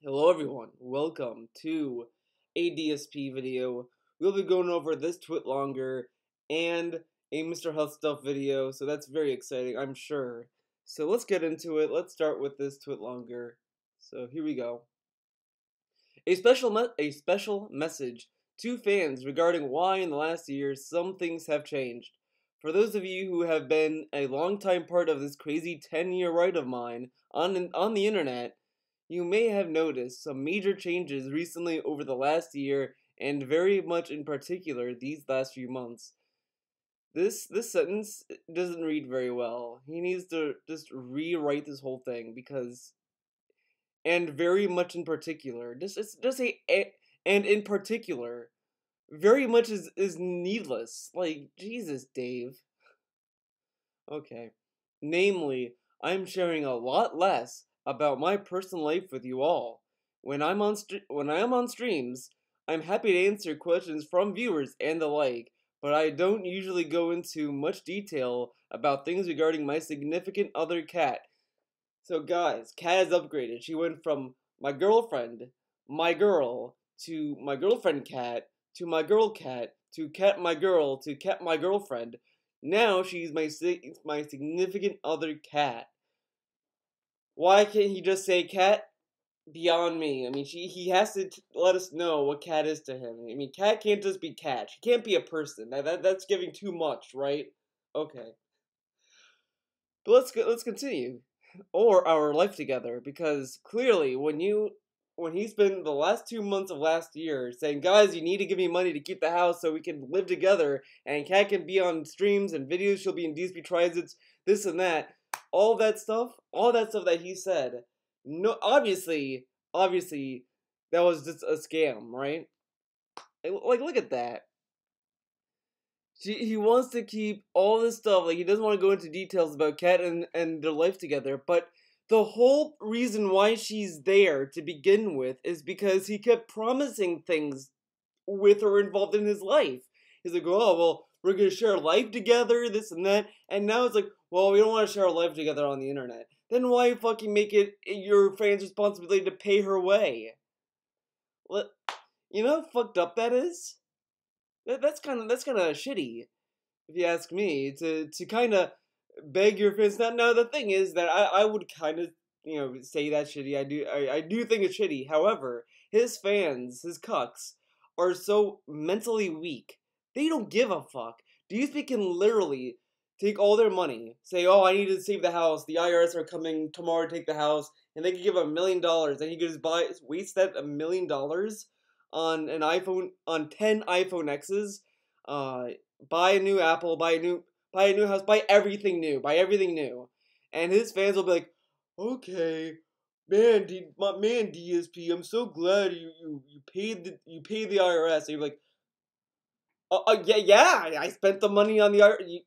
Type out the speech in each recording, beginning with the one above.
Hello everyone, welcome to a DSP video. We'll be going over this twit longer and a Mr. Health Stuff video, so that's very exciting, I'm sure. So let's get into it. Let's start with this twit longer. So here we go. A special message to fans regarding why in the last year some things have changed. For those of you who have been a long-time part of this crazy 10-year ride of mine on the internet, you may have noticed some major changes recently over the last year, and very much in particular these last few months. This sentence doesn't read very well. He needs to just rewrite this whole thing because and very much in particular. Just say and in particular. Very much is needless. Like Jesus, Dave. Okay. Namely, I'm sharing a lot less about my personal life with you all. When I am on streams, I'm happy to answer questions from viewers and the like, but I don't usually go into much detail about things regarding my significant other cat. So guys, cat has upgraded. She went from my girlfriend, my girl, to my girlfriend cat, to my girl cat, to cat my girl, to cat my girlfriend. Now she's my significant other cat. Why can't he just say cat? Beyond me. I mean, he has to let us know what cat is to him. I mean, cat can't just be cat. She can't be a person. That's giving too much, right? Okay. But let's continue, or our life together, because clearly when he spent the last 2 months of last year saying, guys, you need to give me money to keep the house so we can live together, and Kat can be on streams and videos, she'll be in DSP Tries, this and that, all that stuff that he said, no, obviously, that was just a scam, right? Like, look at that. He wants to keep all this stuff, like he doesn't want to go into details about Kat and their life together, but the whole reason why she's there to begin with is because he kept promising things with her involved in his life. He's like, oh, well, we're gonna share life together, this and that, and now it's like, well, we don't want to share our life together on the internet. Then why fucking make it your fans' responsibility to pay her way? What? You know how fucked up that is? That's kind of shitty, if you ask me, to kind of beg your fans. Now the thing is that I would kind of say that shitty. I do think it's shitty. However, his fans, his cucks, are so mentally weak. They don't give a fuck. DSP can literally take all their money, say, oh, I need to save the house. The IRS are coming tomorrow to take the house, and they can give $1 million, and he could just waste that $1 million on an iPhone, on 10 iPhone X's, buy a new Apple, buy a new house, buy everything new, and his fans will be like, okay, man, DSP, I'm so glad you paid the IRS. And you're like, yeah, I spent the money on the IRS.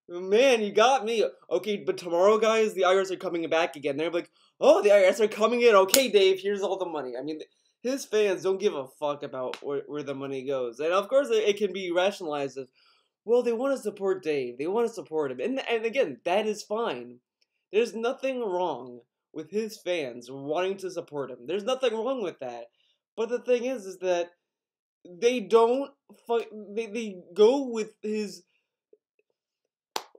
Man, you got me. Okay, but tomorrow, guys, the IRS are coming back again. They're like, oh, the IRS are coming in. Okay, Dave, here's all the money. I mean, his fans don't give a fuck about where the money goes. And of course, it can be rationalized as, well, they want to support Dave. They want to support him. And again, that is fine. There's nothing wrong with his fans wanting to support him. There's nothing wrong with that. But the thing is that they don't they go with his,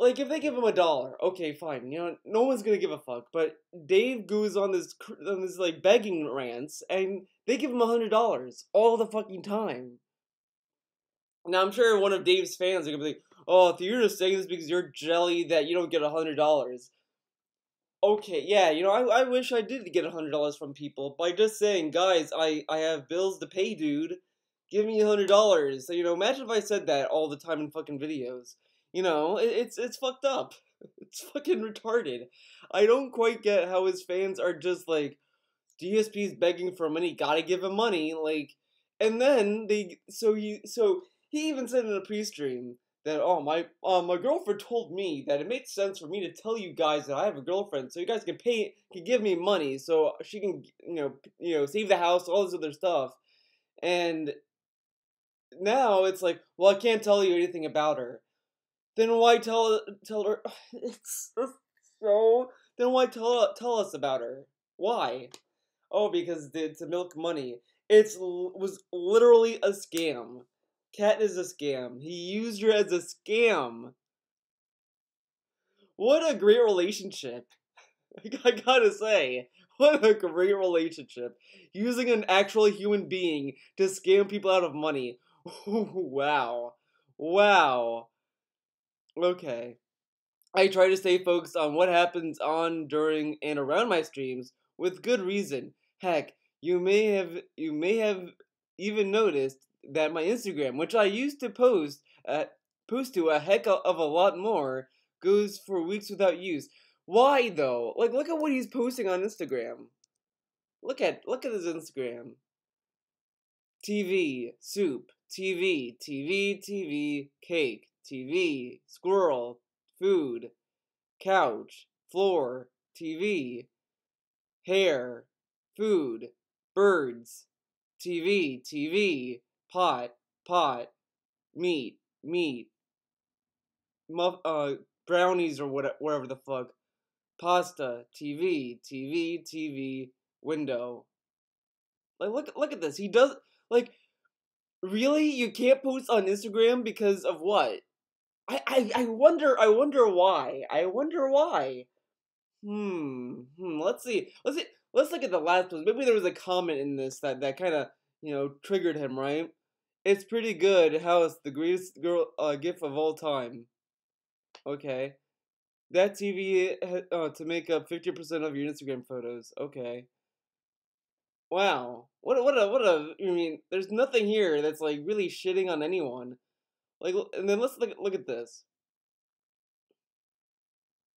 like, if they give him $1, okay, fine. You know, no one's gonna give a fuck. But Dave goes on this like begging rants, and they give him $100 all the fucking time. Now I'm sure one of Dave's fans are gonna be like, "Oh, if you're just saying this because you're jelly that you don't get $100." Okay, yeah, I wish I did get $100 from people by just saying, guys, I have bills to pay, dude. Give me $100. So imagine if I said that all the time in fucking videos. It's fucked up. It's fucking retarded. I don't quite get how his fans are just like, DSP's begging for money, gotta give him money, like, and then he even said in a pre-stream that, oh, my girlfriend told me that it makes sense for me to tell you guys that I have a girlfriend, so you guys can give me money so she can save the house, all this other stuff. And now it's like, well, I can't tell you anything about her. Then why tell her? It's so. Then why tell us about her? Why? Oh, because to milk money. Was literally a scam. Cat is a scam. He used her as a scam. What a great relationship. I gotta say, what a great relationship. Using an actual human being to scam people out of money. Wow. Wow. Okay. I try to stay focused on what happens on, during, and around my streams with good reason. Heck, you may have even noticed that my Instagram, which I used to post to a heck of a lot more, goes for weeks without use. Why though? Like, look at what he's posting on Instagram. Look at his Instagram. TV, soup, TV, TV, TV, cake, TV, squirrel, food, couch, floor, TV, hair, food, birds, TV, TV, pot, pot, meat, meat, brownies or whatever the fuck, pasta, TV, TV, TV, window. Like, look at this. He does, like, really? You can't post on Instagram because of what? I wonder why. I wonder why. Let's see. Let's look at the last one. Maybe there was a comment in this that kind of, triggered him, right? It's pretty good. How it's the greatest girl gif of all time. Okay. That TV to make up 50% of your Instagram photos. Okay. Wow. What a. I mean, there's nothing here that's like really shitting on anyone. Like, and then let's look at this.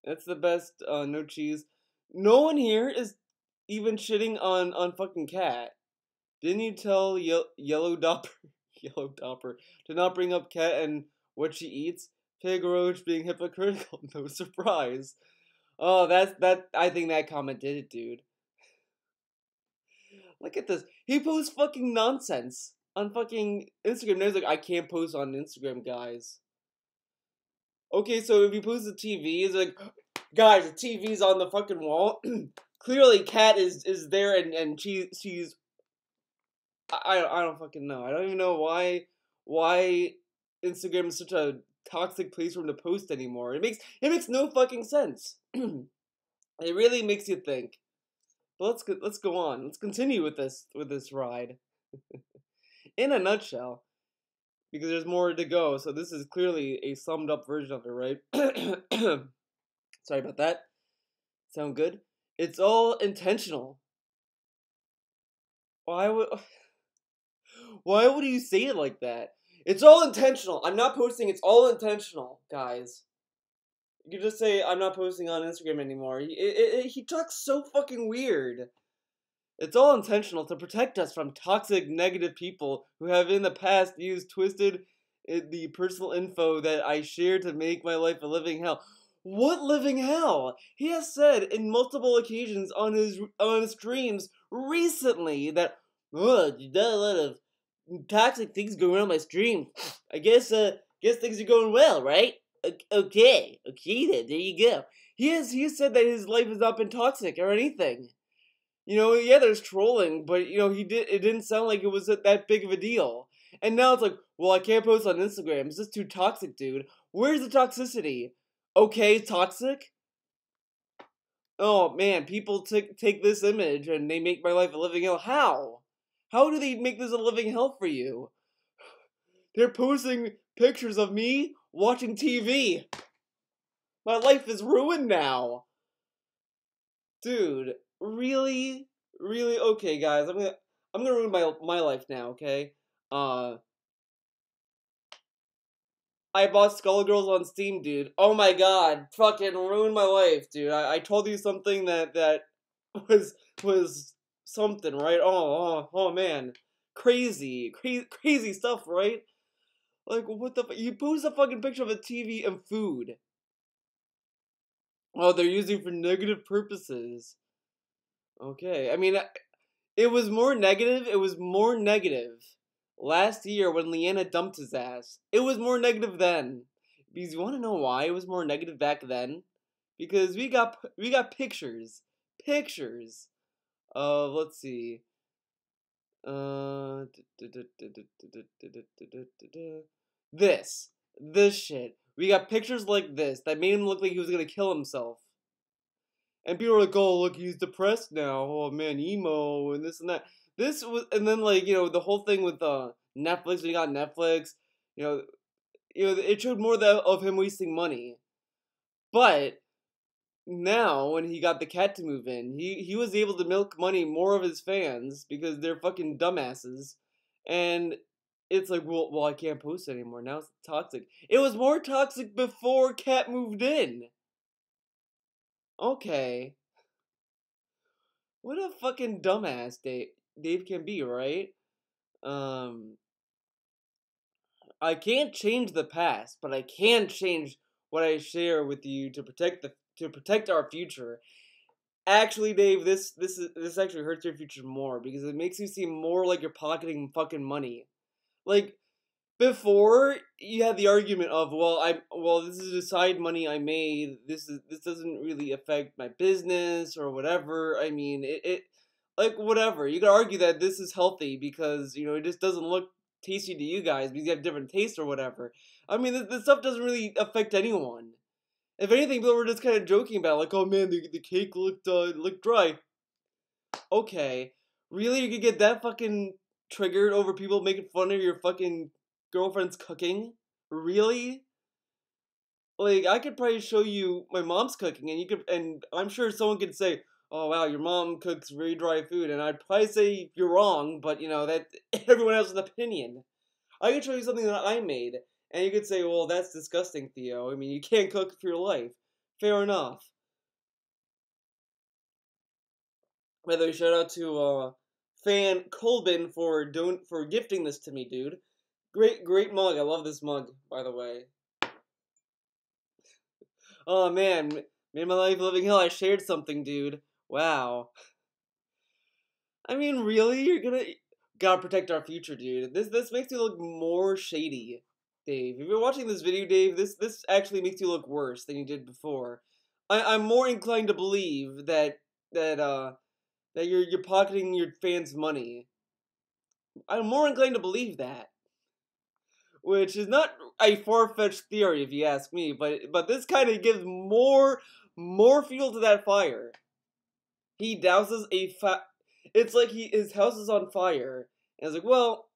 That's the best. No cheese. No one here is even shitting on fucking Cat. Didn't you tell Yellow Dopper Yellow Dopper to not bring up Cat and what she eats? Pig Roach being hypocritical. No surprise. Oh, that. I think that comment did it, dude. Look at this. He posts fucking nonsense on fucking Instagram. Now he's like, I can't post on Instagram, guys. Okay, so if you post the TV, it's like, guys, the TV's on the fucking wall. Clearly, Cat is there, and she's. I don't fucking know. I don't even know why Instagram is such a toxic place for him to post anymore. It makes no fucking sense. It really makes you think. But let's go on. Let's continue with this ride. In a nutshell, because there's more to go. So this is clearly a summed up version of it, right? Sorry about that. Sound good? It's all intentional. Why would Why would you say it like that? It's all intentional. I'm not posting. It's all intentional, guys. You can just say I'm not posting on Instagram anymore. He talks so fucking weird. It's all intentional to protect us from toxic, negative people who have in the past used the personal info that I share to make my life a living hell. What living hell? He has said in multiple occasions on his streams recently that, you got a lot of toxic things going on my stream. I guess things are going well, right? Okay then, there you go. He has said that his life has not been toxic or anything. Yeah, there's trolling, but it didn't sound like it was that big of a deal. And now it's like, well, I can't post on Instagram. It's just too toxic, dude. Where's the toxicity? Okay, toxic? Oh man, people take this image and they make my life a living hell. How? How do they make this a living hell for you? They're posting pictures of me watching TV. My life is ruined now. Dude, really? Really? Okay, guys, I'm gonna ruin my life now, okay? I bought Skullgirls on Steam, dude. Oh my god, fucking ruined my life, dude. I told you something that was something, right? Oh man. Crazy stuff, right? Like, what the you post a fucking picture of a TV and food. Oh, they're using for negative purposes. Okay, I mean, it was more negative. It was more negative last year when Leanna dumped his ass. It was more negative then. Because you want to know why it was more negative back then? Because we got pictures Let's see. This. This shit. We got pictures like this that made him look like he was gonna kill himself. And people are like, oh, look, he's depressed now. Oh, man, emo, and this and that. This was, and then, like, the whole thing with Netflix, when he got Netflix, you know, it showed more of him wasting money. But now, when he got the cat to move in, he was able to milk money more of his fans because they're fucking dumbasses. And it's like, well, I can't post anymore. Now it's toxic. It was more toxic before Cat moved in. Okay. What a fucking dumbass Dave can be, right? Um, I can't change the past, but I can change what I share with you to protect our future. Actually, Dave, this actually hurts your future more because it makes you seem more like you're pocketing fucking money. Like, before, you had the argument of, well, this is a side money I made. This doesn't really affect my business or whatever. I mean, it like whatever. You could argue that this is healthy because it just doesn't look tasty to you guys because you have different tastes or whatever. I mean, this stuff doesn't really affect anyone. If anything, people were just kind of joking about it, like, oh man, the cake looked dry. Okay, really, you could get that fucking triggered over people making fun of your fucking girlfriend's cooking? Really? Like, I could probably show you my mom's cooking, and I'm sure someone could say, "Oh wow, your mom cooks very dry food," and I'd probably say you're wrong, but that everyone has an opinion. I could show you something that I made, and you could say, "Well, that's disgusting, Theo. I mean, you can't cook for your life." Fair enough. By the way, shout out to fan Colbin for gifting this to me, dude. Great mug. I love this mug, by the way. Oh man, made my life a living hell. I shared something, dude. Wow. I mean, really, gotta protect our future, dude. This makes you look more shady, Dave. If you're watching this video, Dave, this actually makes you look worse than you did before. I'm more inclined to believe that you're pocketing your fans' money. I'm more inclined to believe that. Which is not a far-fetched theory if you ask me, but this kind of gives more fuel to that fire. He douses it's like his house is on fire, and it's like, well,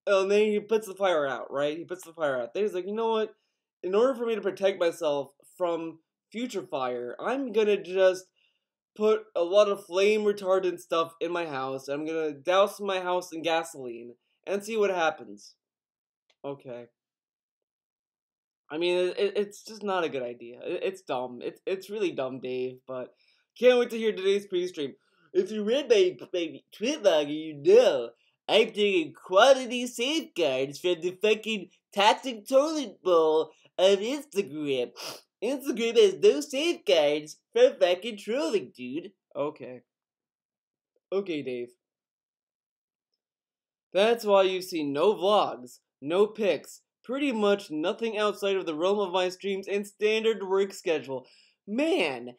and then he puts the fire out, right? He puts the fire out. Then he's like, you know what? In order for me to protect myself from future fire, I'm gonna just put a lot of flame retardant stuff in my house. I'm gonna douse my house in gasoline and see what happens. Okay. I mean, it's just not a good idea. It's dumb. It's really dumb, Dave. But can't wait to hear today's pre-stream. If you read my tweet log, you know I'm taking quality safeguards from the fucking toxic toilet bowl of Instagram. Instagram has no safeguards from fucking trolling, dude. Okay. Okay, Dave. That's why you see no vlogs, no pics, pretty much nothing outside of the realm of my streams and standard work schedule. Man,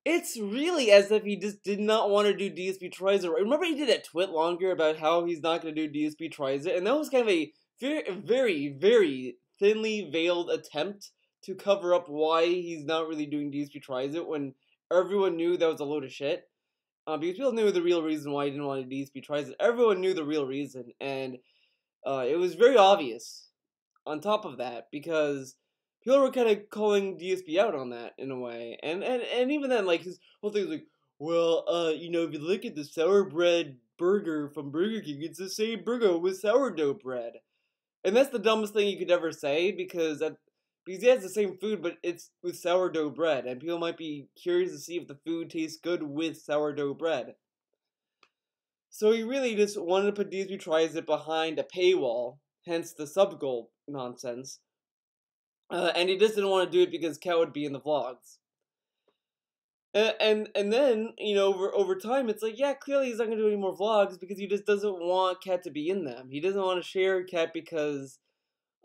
it's really as if he just did not want to do DSP Tries It. Remember he did a twit longer about how he's not going to do DSP Tries It? And that was kind of a very, very, very thinly veiled attempt to cover up why he's not really doing DSP Tries It when everyone knew that was a load of shit. Because people knew the real reason why he didn't want to do DSP Tries It. Everyone knew the real reason, and it was very obvious on top of that, because people were kind of calling DSP out on that in a way. And even then, like, his whole thing was like, well, if you look at the sour bread burger from Burger King, it's the same burger with sourdough bread. And that's the dumbest thing you could ever say, because he has the same food, but it's with sourdough bread, and people might be curious to see if the food tastes good with sourdough bread. So he really just wanted to put DSP Tries It behind a paywall, hence the sub-goal nonsense. And he just didn't want to do it because Cat would be in the vlogs. And then, over time, it's like, yeah, clearly he's not going to do any more vlogs because he just doesn't want Cat to be in them. He doesn't want to share Cat because...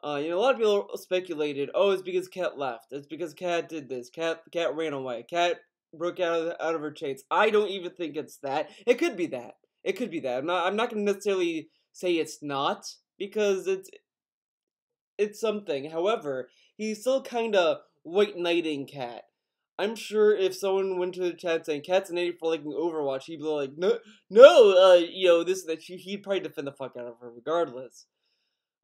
a lot of people speculated, oh, it's because Cat left. It's because Cat did this. Cat ran away. Cat broke out of her chains. I don't even think it's that. It could be that. It could be that. I'm not gonna necessarily say it's not because it's something. However, he's still kind of white knighting Cat. I'm sure if someone went to the chat saying Cat's an idiot for liking Overwatch, he'd be like, no, no, this that he'd probably defend the fuck out of her regardless.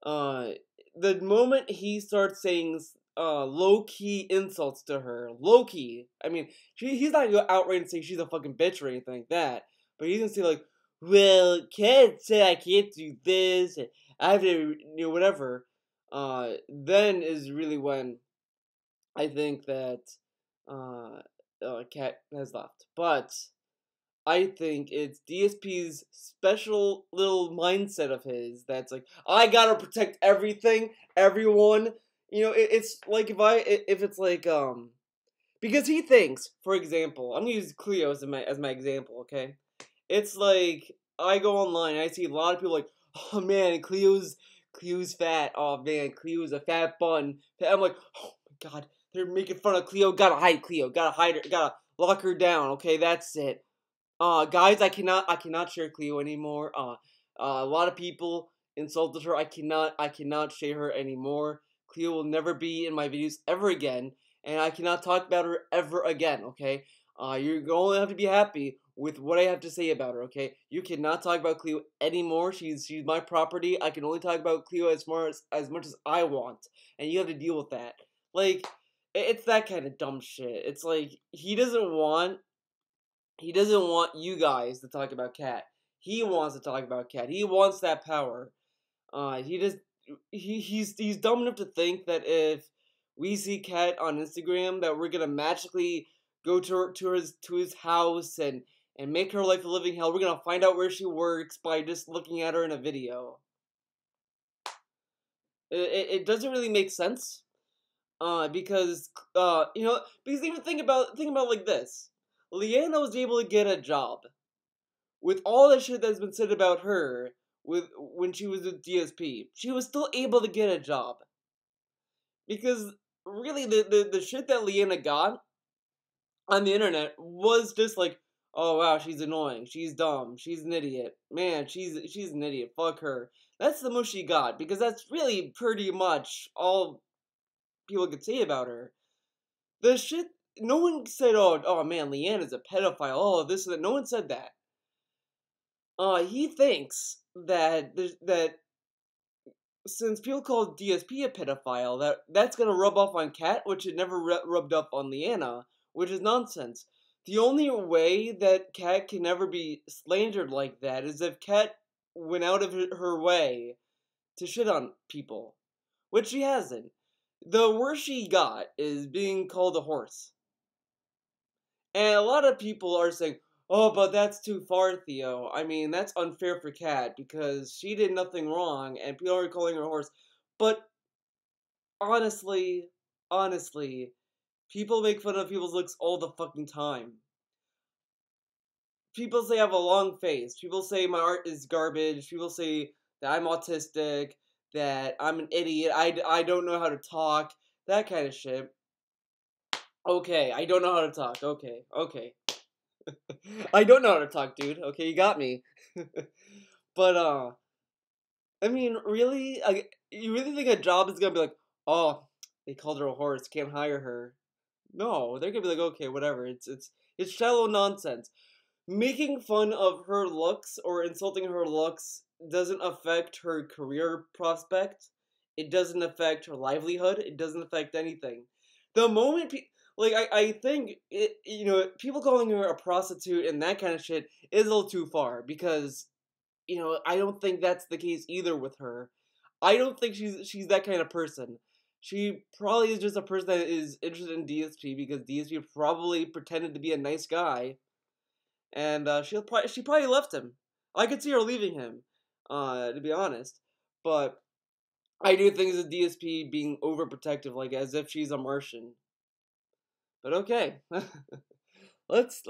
Uh, the moment he starts saying low key insults to her, low key. I mean, he's not gonna go outright and say she's a fucking bitch or anything like that. But he's gonna say like, well, Cat said I can't do this. And I have to, whatever. Then is really when I think that Cat has left. But I think it's DSP's special little mindset of his that's like, I gotta protect everything, everyone. It's like if it's like because he thinks, for example, I'm gonna use Cleo as my example, okay? It's like I go online and I see a lot of people like, oh man, Cleo's fat. Oh man, Cleo's a fat bun. I'm like, oh my god, they're making fun of Cleo. Gotta hide Cleo. Gotta hide her. Gotta lock her down. Okay, that's it. Guys, I cannot share Cleo anymore. A lot of people insulted her. I cannot share her anymore. Cleo will never be in my videos ever again, and I cannot talk about her ever again. Okay. You're gonna have to be happy with what I have to say about her. Okay. You cannot talk about Cleo anymore. She's my property. I can only talk about Cleo as much as I want, and you have to deal with that. Like, it's that kind of dumb shit. It's like he doesn't want you guys to talk about Cat. He wants to talk about Cat. He wants that power. He just he's dumb enough to think that if we see Cat on Instagram, that we're gonna magically go to his house and make her life a living hell. We're gonna find out where she works by just looking at her in a video. It doesn't really make sense. Because because even think about it like this. Leanna was able to get a job with all the shit that's been said about her when she was with DSP. She was still able to get a job because really the shit that Leanna got on the internet was just like, oh wow, she's annoying, she's dumb, she's an idiot, man, she's an idiot, fuck her. That's the most she got because that's really pretty much all people could say about her. The shit, no one said, oh man, Leanna's a pedophile, oh this and that. No one said that. He thinks that since people call DSP a pedophile, that's gonna rub off on Cat, which it never rubbed up on Leanna, which is nonsense. The only way that Cat can never be slandered like that is if Cat went out of her way to shit on people, which she hasn't. The worst she got is being called a horse. And a lot of people are saying, oh, but that's too far, Theo. I mean, that's unfair for Kat because she did nothing wrong and people are calling her a horse. But honestly, honestly, people make fun of people's looks all the fucking time. People say I have a long face. People say my art is garbage. People say that I'm autistic, that I'm an idiot. I don't know how to talk. That kind of shit. Okay, I don't know how to talk. Okay. I don't know how to talk, dude. Okay, you got me. But I mean, really, you really think a job is gonna be like, oh, they called her a horse, can't hire her? No, they're gonna be like, okay, whatever. It's shallow nonsense. Making fun of her looks or insulting her looks doesn't affect her career prospect. It doesn't affect her livelihood. It doesn't affect anything. The moment like I think people calling her a prostitute and that kind of shit is a little too far because I don't think that's the case either with her. I don't think she's that kind of person. She probably is just a person that is interested in DSP because DSP probably pretended to be a nice guy, and she probably left him. I could see her leaving him, to be honest. But I do think it's a DSP being overprotective, like as if she's a Martian. But okay, let's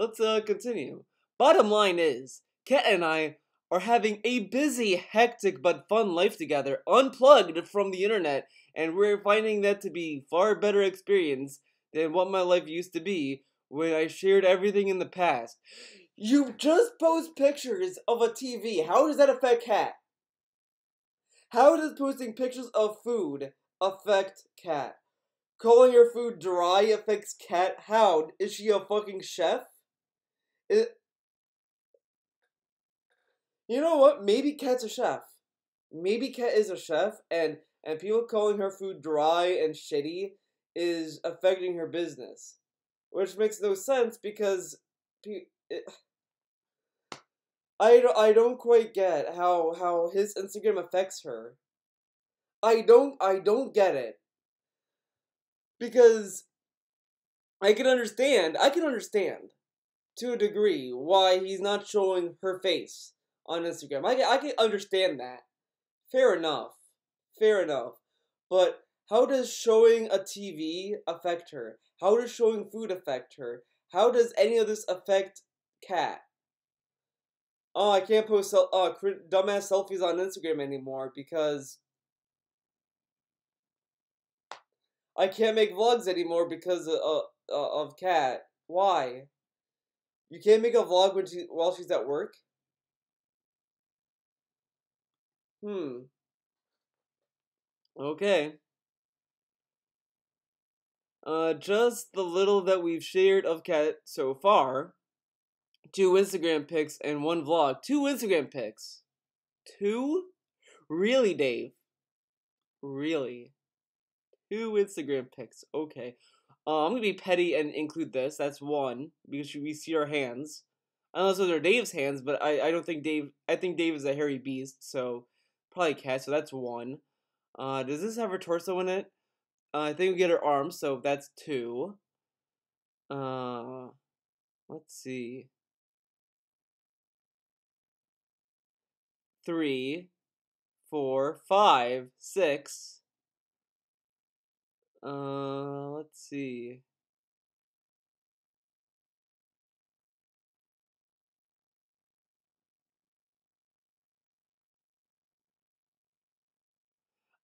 continue. Bottom line is, Kat and I are having a busy, hectic, but fun life together, unplugged from the internet, and we're finding that to be far better experience than what my life used to be when I shared everything in the past. You just post pictures of a TV. How does that affect Cat? How does posting pictures of food affect Cat? Calling your food dry affects Cat? How? Is she a fucking chef? It, you know what? Maybe Cat's a chef. Maybe Cat is a chef, and people calling her food dry and shitty is affecting her business, which makes no sense because I don't quite get how his Instagram affects her. I don't get it because I can understand to a degree why he's not showing her face on Instagram. I can understand that. Fair enough. Fair enough. But how does showing a TV affect her? How does showing food affect her? How does any of this affect Cat? Oh, I can't post dumbass selfies on Instagram anymore because I can't make vlogs anymore because of Cat. Why? You can't make a vlog while she's at work? Hmm. Okay. Just the little that we've shared of Cat so far. 2 Instagram pics and 1 vlog. 2 Instagram pics. 2? Really, Dave? Really? 2 Instagram pics. Okay. I'm gonna be petty and include this. That's 1 because we see our hands. Unless those are Dave's hands, but I don't think Dave. I think Dave is a hairy beast, so probably Cat. So that's 1. Does this have her torso in it? I think we get her arms, so that's 2. Uh, let's see. 3, 4, 5, 6. Let's see.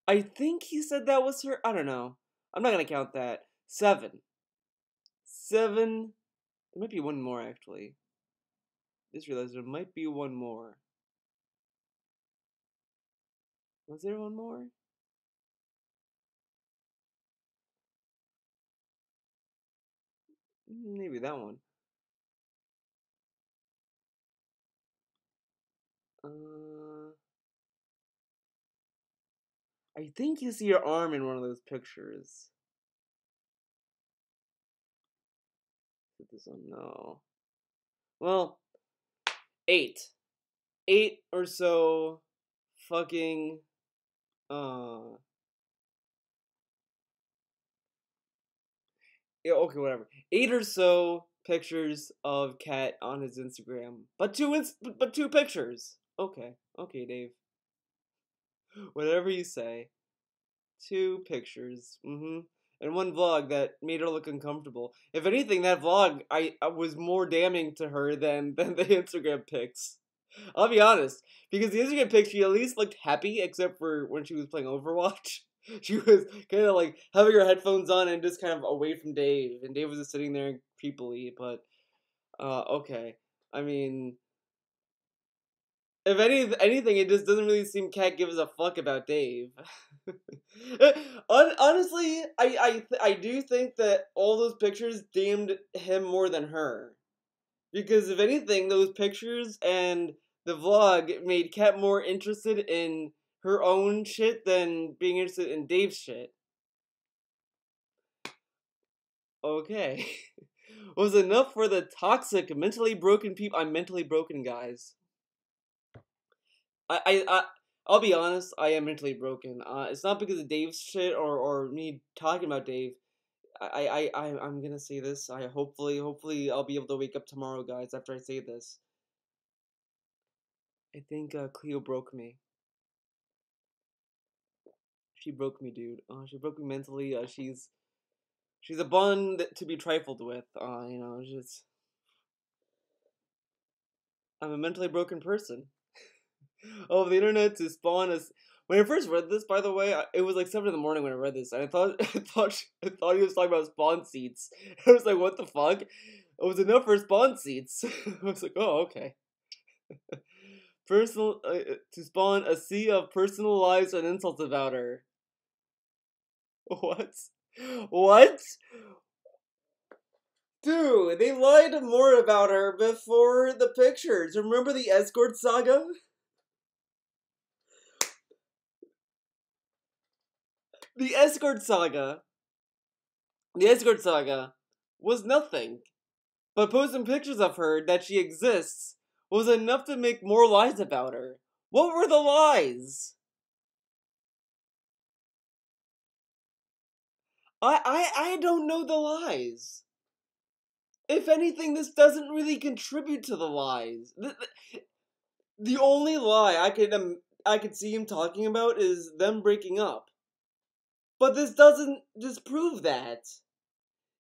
I think he said that was her. I don't know. I'm not gonna count that. 7. 7. There might be one more actually. Just realized there might be one more. Was there one more? Maybe that one. Uh, I think you see your arm in one of those pictures. Put this one. No. Well, 8. 8 or so. Fucking. Uh. Yeah, okay, whatever. 8 or so pictures of Cat on his Instagram, but but 2 pictures. Okay, okay, Dave. Whatever you say. 2 pictures. And 1 vlog that made her look uncomfortable. If anything, that vlog I was more damning to her than the Instagram pics. I'll be honest, because the Instagram pics she at least looked happy, except for when she was playing Overwatch. She was kind of like having her headphones on and just kind of away from Dave, and Dave was just sitting there creepily. But okay, I mean, if anything, it just doesn't really seem Cat gives a fuck about Dave. Honestly, I do think that all those pictures damned him more than her. Because if anything, those pictures and the vlog made Kat more interested in her own shit than being interested in Dave's shit. Okay. Was enough for the toxic, mentally broken people. I'm mentally broken, guys. I'll be honest, I am mentally broken. It's not because of Dave's shit or me talking about Dave. I'm gonna say this. Hopefully I'll be able to wake up tomorrow, guys, after I say this. I think Cleo broke me. She broke me, dude. She broke me mentally. She's a bond to be trifled with. Just I'm a mentally broken person. Oh, the internet to spawn us. When I first read this, by the way, it was like 7 in the morning when I read this, and I thought I thought he was talking about spawn seats. I was like, what the fuck? It was enough for spawn seats. I was like, oh, okay. Personal to spawn a sea of personal lies and insults about her. What? What? Dude, they lied more about her before the pictures. Remember the escort saga? The escort saga. The escort saga was nothing. But posting pictures of her that she exists was enough to make more lies about her. What were the lies? I don't know the lies. If anything, this doesn't really contribute to the lies. The only lie I could see him talking about is them breaking up. But this doesn't disprove that.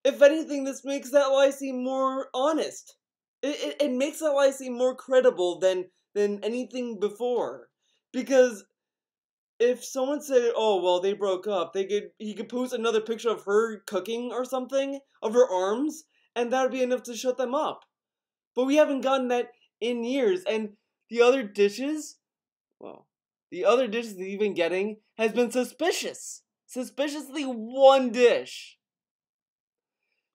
If anything, this makes that lie seem more honest. It makes that lie seem more credible than anything before. Because if someone said, "Oh well, they broke up," he could post another picture of her cooking or something of her arms, and that would be enough to shut them up. But we haven't gotten that in years, and the other dishes, well, the other dishes that you've been getting has been suspicious. Suspiciously one dish.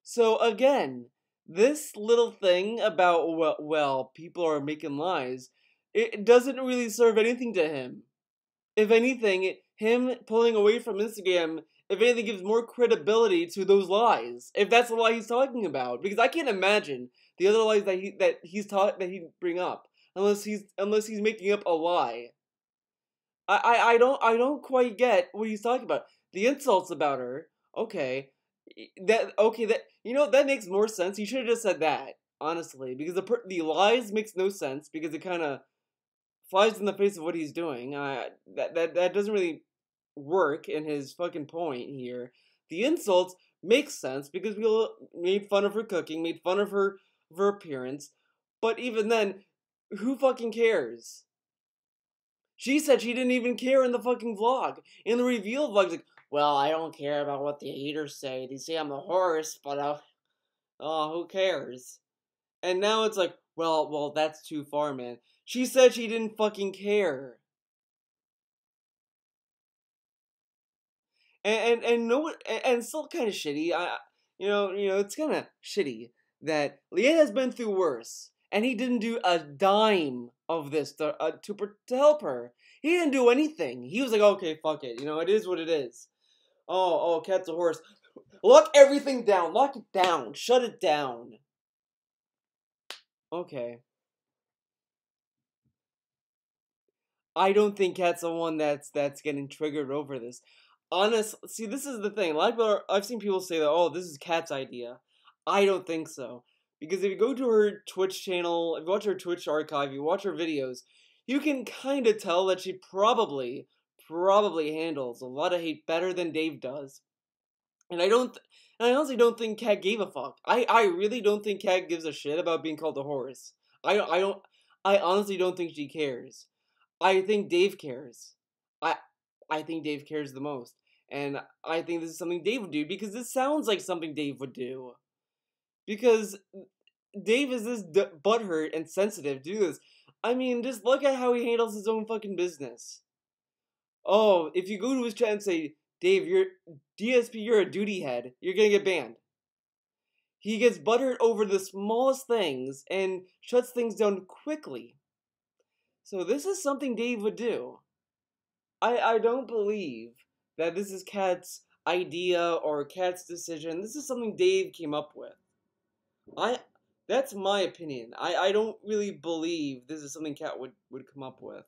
So again, this little thing about well, people are making lies, it doesn't really serve anything to him. If anything, him pulling away from Instagram, if anything, gives more credibility to those lies. If that's the lie he's talking about, because I can't imagine the other lies that he'd bring up unless he's making up a lie. I don't quite get what he's talking about. The insults about her, okay, that that makes more sense. He should have just said that honestly, because the lies makes no sense because it kind of flies in the face of what he's doing. That doesn't really work in his fucking point here. The insults make sense because we made fun of her cooking, made fun of her appearance, but even then, who fucking cares? She said she didn't even care in the fucking vlog. In the reveal vlog, like, well, I don't care about what the haters say. They say I'm a horse, but oh, who cares? And now it's like, well, that's too far, man. She said she didn't fucking care. And no, and it's still kind of shitty. It's kind of shitty that Leanne has been through worse, and he didn't do a dime of this to help her. He didn't do anything. He was like, okay, fuck it. It is what it is. Oh, cat's a horse. Lock everything down. Lock it down. Shut it down. Okay. I don't think Kat's the one that's getting triggered over this. See, this is the thing. A lot of people I've seen people say that, oh, this is Kat's idea. I don't think so. Because if you go to her Twitch channel, if you watch her Twitch archive, you watch her videos, you can kind of tell that she probably handles a lot of hate better than Dave does. And I honestly don't think Kat gave a fuck. I really don't think Kat gives a shit about being called a horse. I honestly don't think she cares. I think Dave cares. I I think Dave cares the most. And I think this is something Dave would do because this sounds like something Dave would do. Because Dave is this butthurt and sensitive to do this. I mean, just look at how he handles his own fucking business. Oh, if you go to his chat and say, Dave, you're DSP, you're a duty head, you're gonna get banned. He gets butthurt over the smallest things and shuts things down quickly. So this is something Dave would do. I don't believe that this is Kat's idea or Kat's decision. This is something Dave came up with. I That's my opinion. I don't really believe this is something Kat would come up with.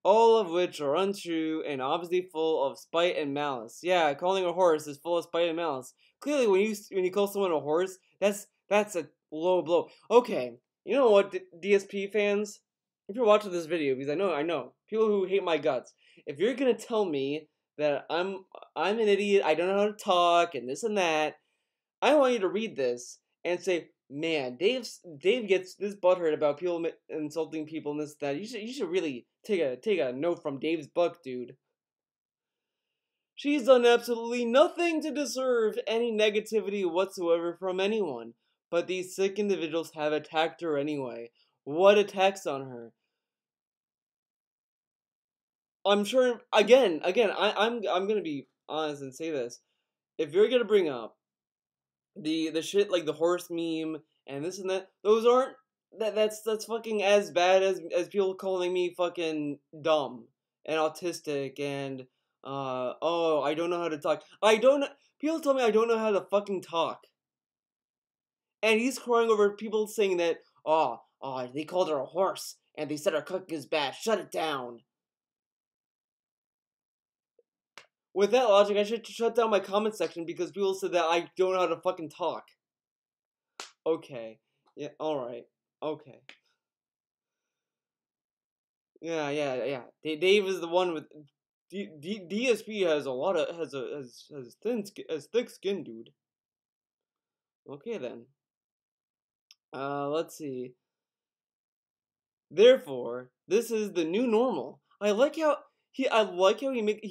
All of which are untrue and obviously full of spite and malice. Yeah, calling a horse is full of spite and malice. Clearly, when you call someone a horse, that's a low blow. Okay, you know what, DSP fans? If you're watching this video, because I know people who hate my guts. If you're gonna tell me that I'm an idiot, I don't know how to talk, and this and that, I want you to read this and say, man, Dave gets this butthurt about people insulting people and this that. You should really take a note from Dave's book, dude. She's done absolutely nothing to deserve any negativity whatsoever from anyone. but these sick individuals have attacked her anyway. What attacks on her? I'm sure. Again, I'm gonna be honest and say this. If you're gonna bring up the shit like the horse meme and this and that, those aren't that's fucking as bad as people calling me fucking dumb and autistic and oh, I don't know how to talk. I don't People tell me I don't know how to fucking talk. And he's crying over people saying that they called her a horse and they said her cooking is bad. Shut it down. With that logic, I should shut down my comment section because people said that I don't know how to fucking talk. Okay. Yeah, alright. Okay. Yeah. Dave is the one with DSP has a lot of has thick skin, dude. Okay then. Let's see. Therefore, this is the new normal. I like how he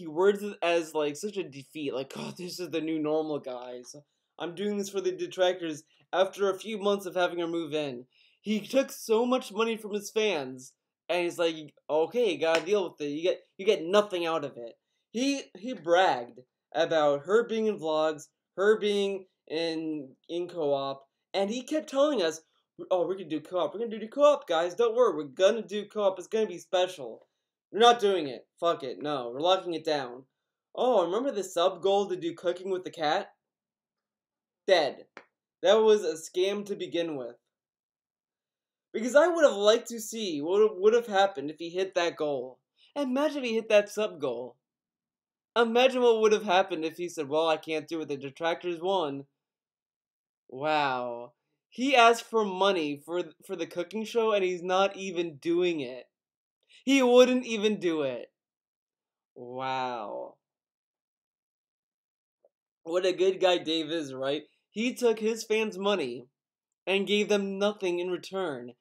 words it as like such a defeat. Like, oh, this is the new normal, guys. I'm doing this for the detractors after a few months of having her move in. He took so much money from his fans, and he's like, okay, you gotta deal with it. You get nothing out of it. He bragged about her being in vlogs, her being in co-op, and he kept telling us, oh, we're gonna do co-op. We're gonna do co-op, guys. Don't worry. We're gonna do co-op. It's gonna be special. We're not doing it. Fuck it. No, we're locking it down. Oh, remember the sub goal to do cooking with the cat? Dead. That was a scam to begin with. Because I would have liked to see what would have happened if he hit that goal. Imagine if he hit that sub goal. Imagine what would have happened if he said, well, I can't do it. The detractors won. Wow. He asked for money for the cooking show and he's not even doing it. He wouldn't even do it. Wow. What a good guy Dave is, right? He took his fans' money and gave them nothing in return.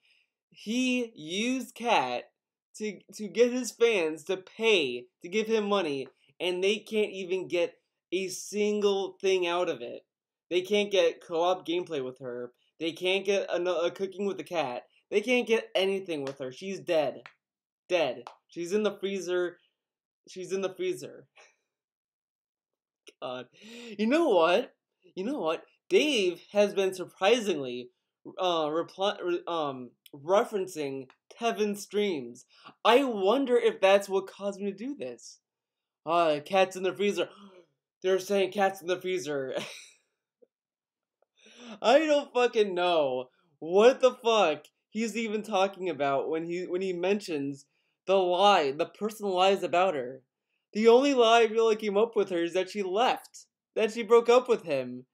He used Cat to get his fans to pay to give him money, and they can't even get a single thing out of it. They can't get co-op gameplay with her. They can't get a cooking with the cat. They can't get anything with her. She's dead. Dead. She's in the freezer. She's in the freezer. God. You know what? You know what? Dave has been surprisingly referencing Kevin's streams. I wonder if that's what caused him to do this. Cats in the freezer. They're saying cats in the freezer. I don't fucking know what the fuck he's even talking about when he mentions the personal lies about her. The only lie I feel like came up with her is that she left, that she broke up with him,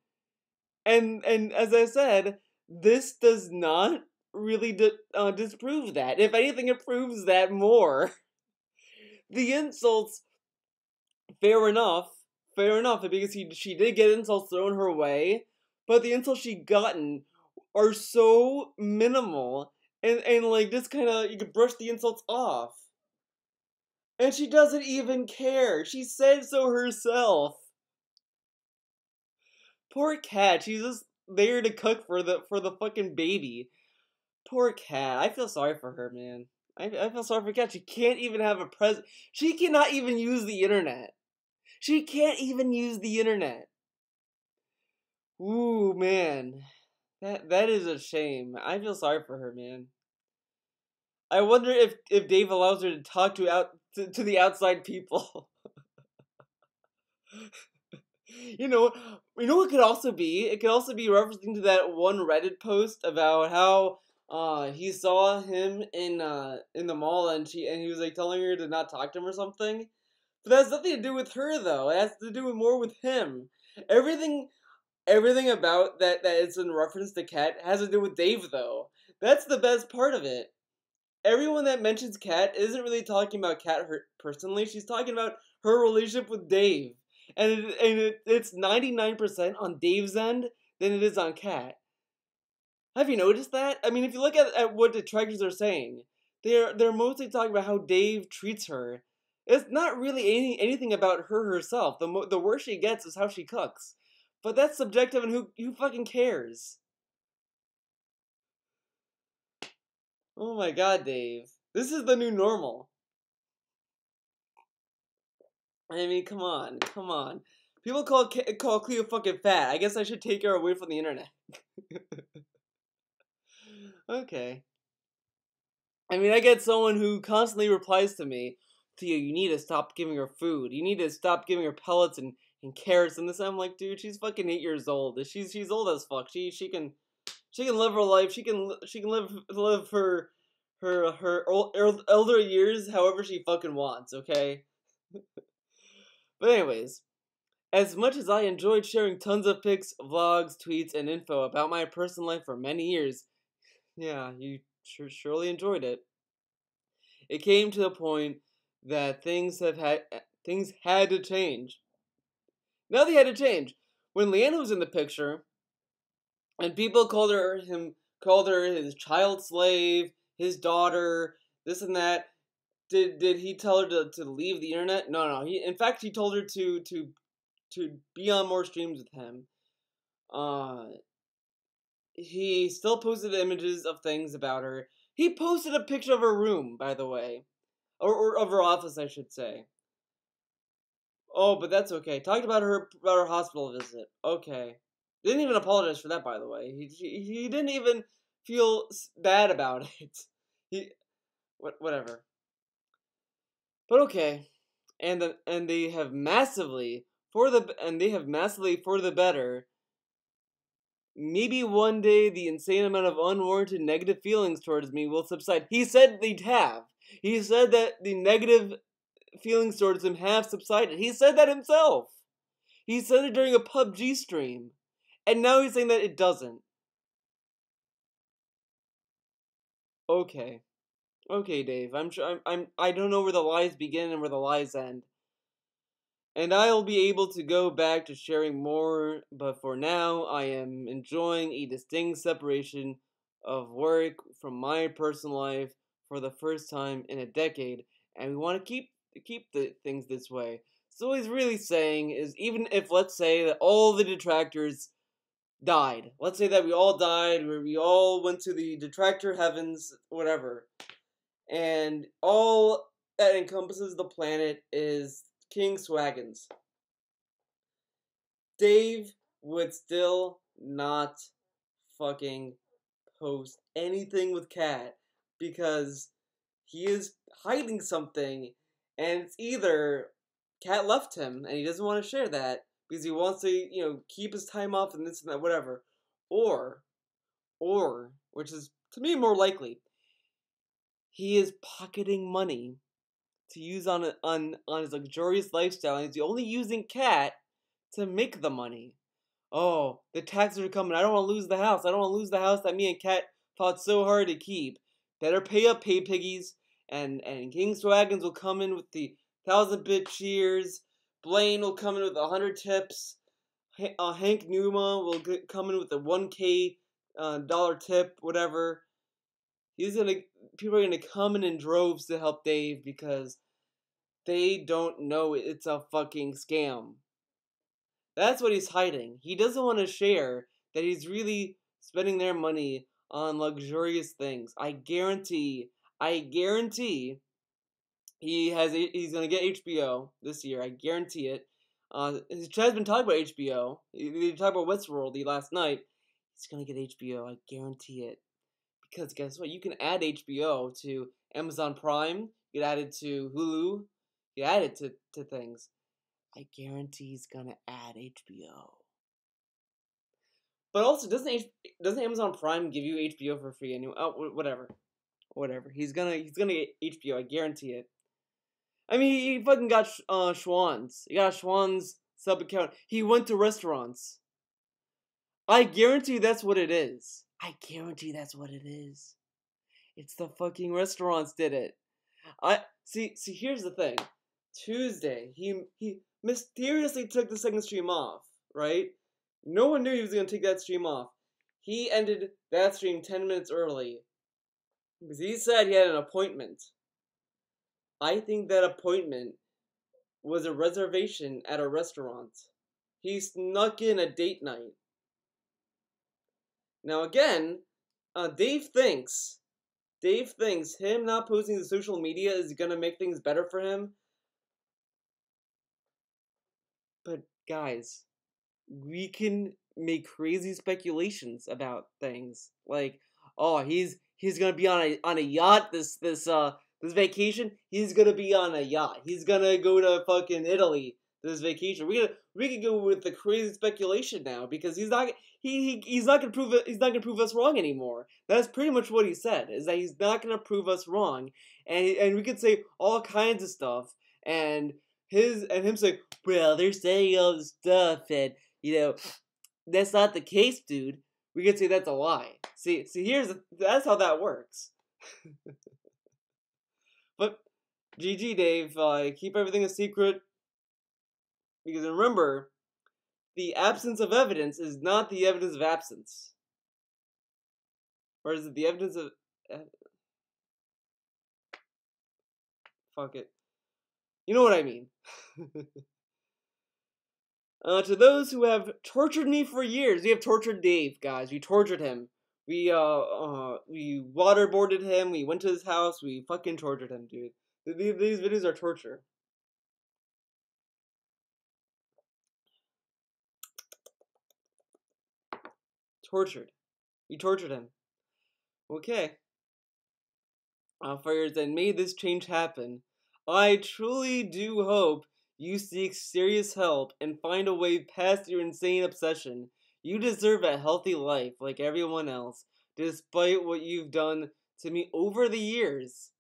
and as I said, this does not really disprove that. If anything, it proves that more. The insults, fair enough, because she did get insults thrown her way, but the insults she gotten are so minimal and like just kind of you could brush the insults off. And she doesn't even care. She said so herself. Poor cat. She's just there to cook for the fucking baby. Poor cat. I feel sorry for her, man. I feel sorry for cat. She can't even have a present. She cannot even use the internet. She can't even use the internet. Ooh, man. That is a shame. I feel sorry for her, man. I wonder if Dave allows her to talk to the outside people. You know, what it could also be? It could also be referencing to that one Reddit post about how he saw him in the mall and he was like telling her to not talk to him or something. But that has nothing to do with her though. It has to do with more with him. Everything about that is in reference to Kat has to do with Dave though. That's the best part of it. Everyone that mentions Kat isn't really talking about Kat personally. She's talking about her relationship with Dave. It's 99% on Dave's end than it is on Kat. Have you noticed that? I mean, if you look at what detractors are saying, they're mostly talking about how Dave treats her. It's not really anything about her herself. The worst she gets is how she cooks. But that's subjective and who fucking cares? Oh my god, Dave. This is the new normal. I mean, come on, come on. People call Cleo fucking fat. I guess I should take her away from the internet. Okay. I mean, I get someone who constantly replies to me, Theo, you need to stop giving her food. You need to stop giving her pellets and carrots and this. I'm like, dude, she's fucking 8 years old. She's old as fuck. She can live her life. She can live her elder years however she fucking wants. Okay. But anyways, as much as I enjoyed sharing tons of pics, vlogs, tweets, and info about my personal life for many years, yeah, you surely enjoyed it. It came to the point that things had to change. Now they had to change. When Leanna was in the picture, and people called her his child slave, his daughter, this and that. Did he tell her to leave the internet? No. In fact he told her to be on more streams with him. Uh he still posted images of things about her. He posted a picture of her room, by the way. Or of her office, I should say. Oh, but that's okay. Talked about her hospital visit. Okay. Didn't even apologize for that, by the way. He didn't even feel bad about it. He whatever. But okay. And they have massively for the better. Maybe one day the insane amount of unwarranted negative feelings towards me will subside. He said they'd have. He said that the negative feelings towards him have subsided. He said that himself. He said it during a PUBG stream. And now he's saying that it doesn't. Okay. Okay, Dave. I'm sure I don't know where the lies begin and where the lies end. And I'll be able to go back to sharing more, but for now I am enjoying a distinct separation of work from my personal life for the first time in a decade, and we want to keep the things this way. So what he's really saying is, even if, let's say, that all the detractors died, let's say that we all died, where we all went to the detractor heavens, whatever, and all that encompasses the planet is King Swaggins, Dave would still not fucking post anything with Kat because he is hiding something, and it's either Kat left him and he doesn't want to share that because he wants to, keep his time off and this and that, whatever, or which is to me more likely, he is pocketing money to use on his luxurious lifestyle, and he's only using Kat to make the money. Oh, the taxes are coming. I don't want to lose the house. I don't want to lose the house that me and Kat fought so hard to keep. Better pay up, pay piggies. And King Swaggins will come in with the 1,000-bit cheers. Blaine will come in with 100 tips. Hank Numa will come in with a 1K dollar tip, whatever. People are gonna come in droves to help Dave because they don't know it's a fucking scam. That's what he's hiding. He doesn't want to share that he's really spending their money on luxurious things. I guarantee he's gonna get HBO this year. I guarantee it. Chad's been talking about HBO. They talked about Westworld last night. He's gonna get HBO. I guarantee it. Because guess what? You can add HBO to Amazon Prime. You can add it to Hulu. You can add it to things. I guarantee he's gonna add HBO. But also, doesn't Amazon Prime give you HBO for free anyway? Oh, whatever. He's gonna get HBO. I guarantee it. I mean, he fucking got Schwann's. He got Schwann's sub account. He went to restaurants. I guarantee that's what it is. I guarantee that's what it is. It's the fucking restaurants did it. I see. Here's the thing. Tuesday, he mysteriously took the second stream off. Right? No one knew he was gonna take that stream off. He ended that stream 10 minutes early because he said he had an appointment. I think that appointment was a reservation at a restaurant. He snuck in a date night. Now again, Dave thinks Dave thinks him not posting to social media is gonna make things better for him. But guys, we can make crazy speculations about things. Like, oh, he's gonna be on a yacht this vacation. He's gonna be on a yacht. He's gonna go to fucking Italy this vacation. We can go with the crazy speculation now because he's not gonna prove us wrong anymore. That's pretty much what he said, is that he's not gonna prove us wrong, and we could say all kinds of stuff, and him saying, well, they're saying all this stuff, and that's not the case, dude. We could say that's a lie. See, that's how that works. But GG, Dave. Keep everything a secret, because remember, the absence of evidence is not the evidence of absence. Or is it the evidence of... fuck it. You know what I mean. To those who have tortured me for years, we have tortured Dave, guys. We tortured him. We waterboarded him. We went to his house. We fucking tortured him, dude. These videos are torture. Tortured. We tortured him. Okay. Fires and made this change happen. I truly do hope you seek serious help and find a way past your insane obsession. You deserve a healthy life like everyone else, despite what you've done to me over the years.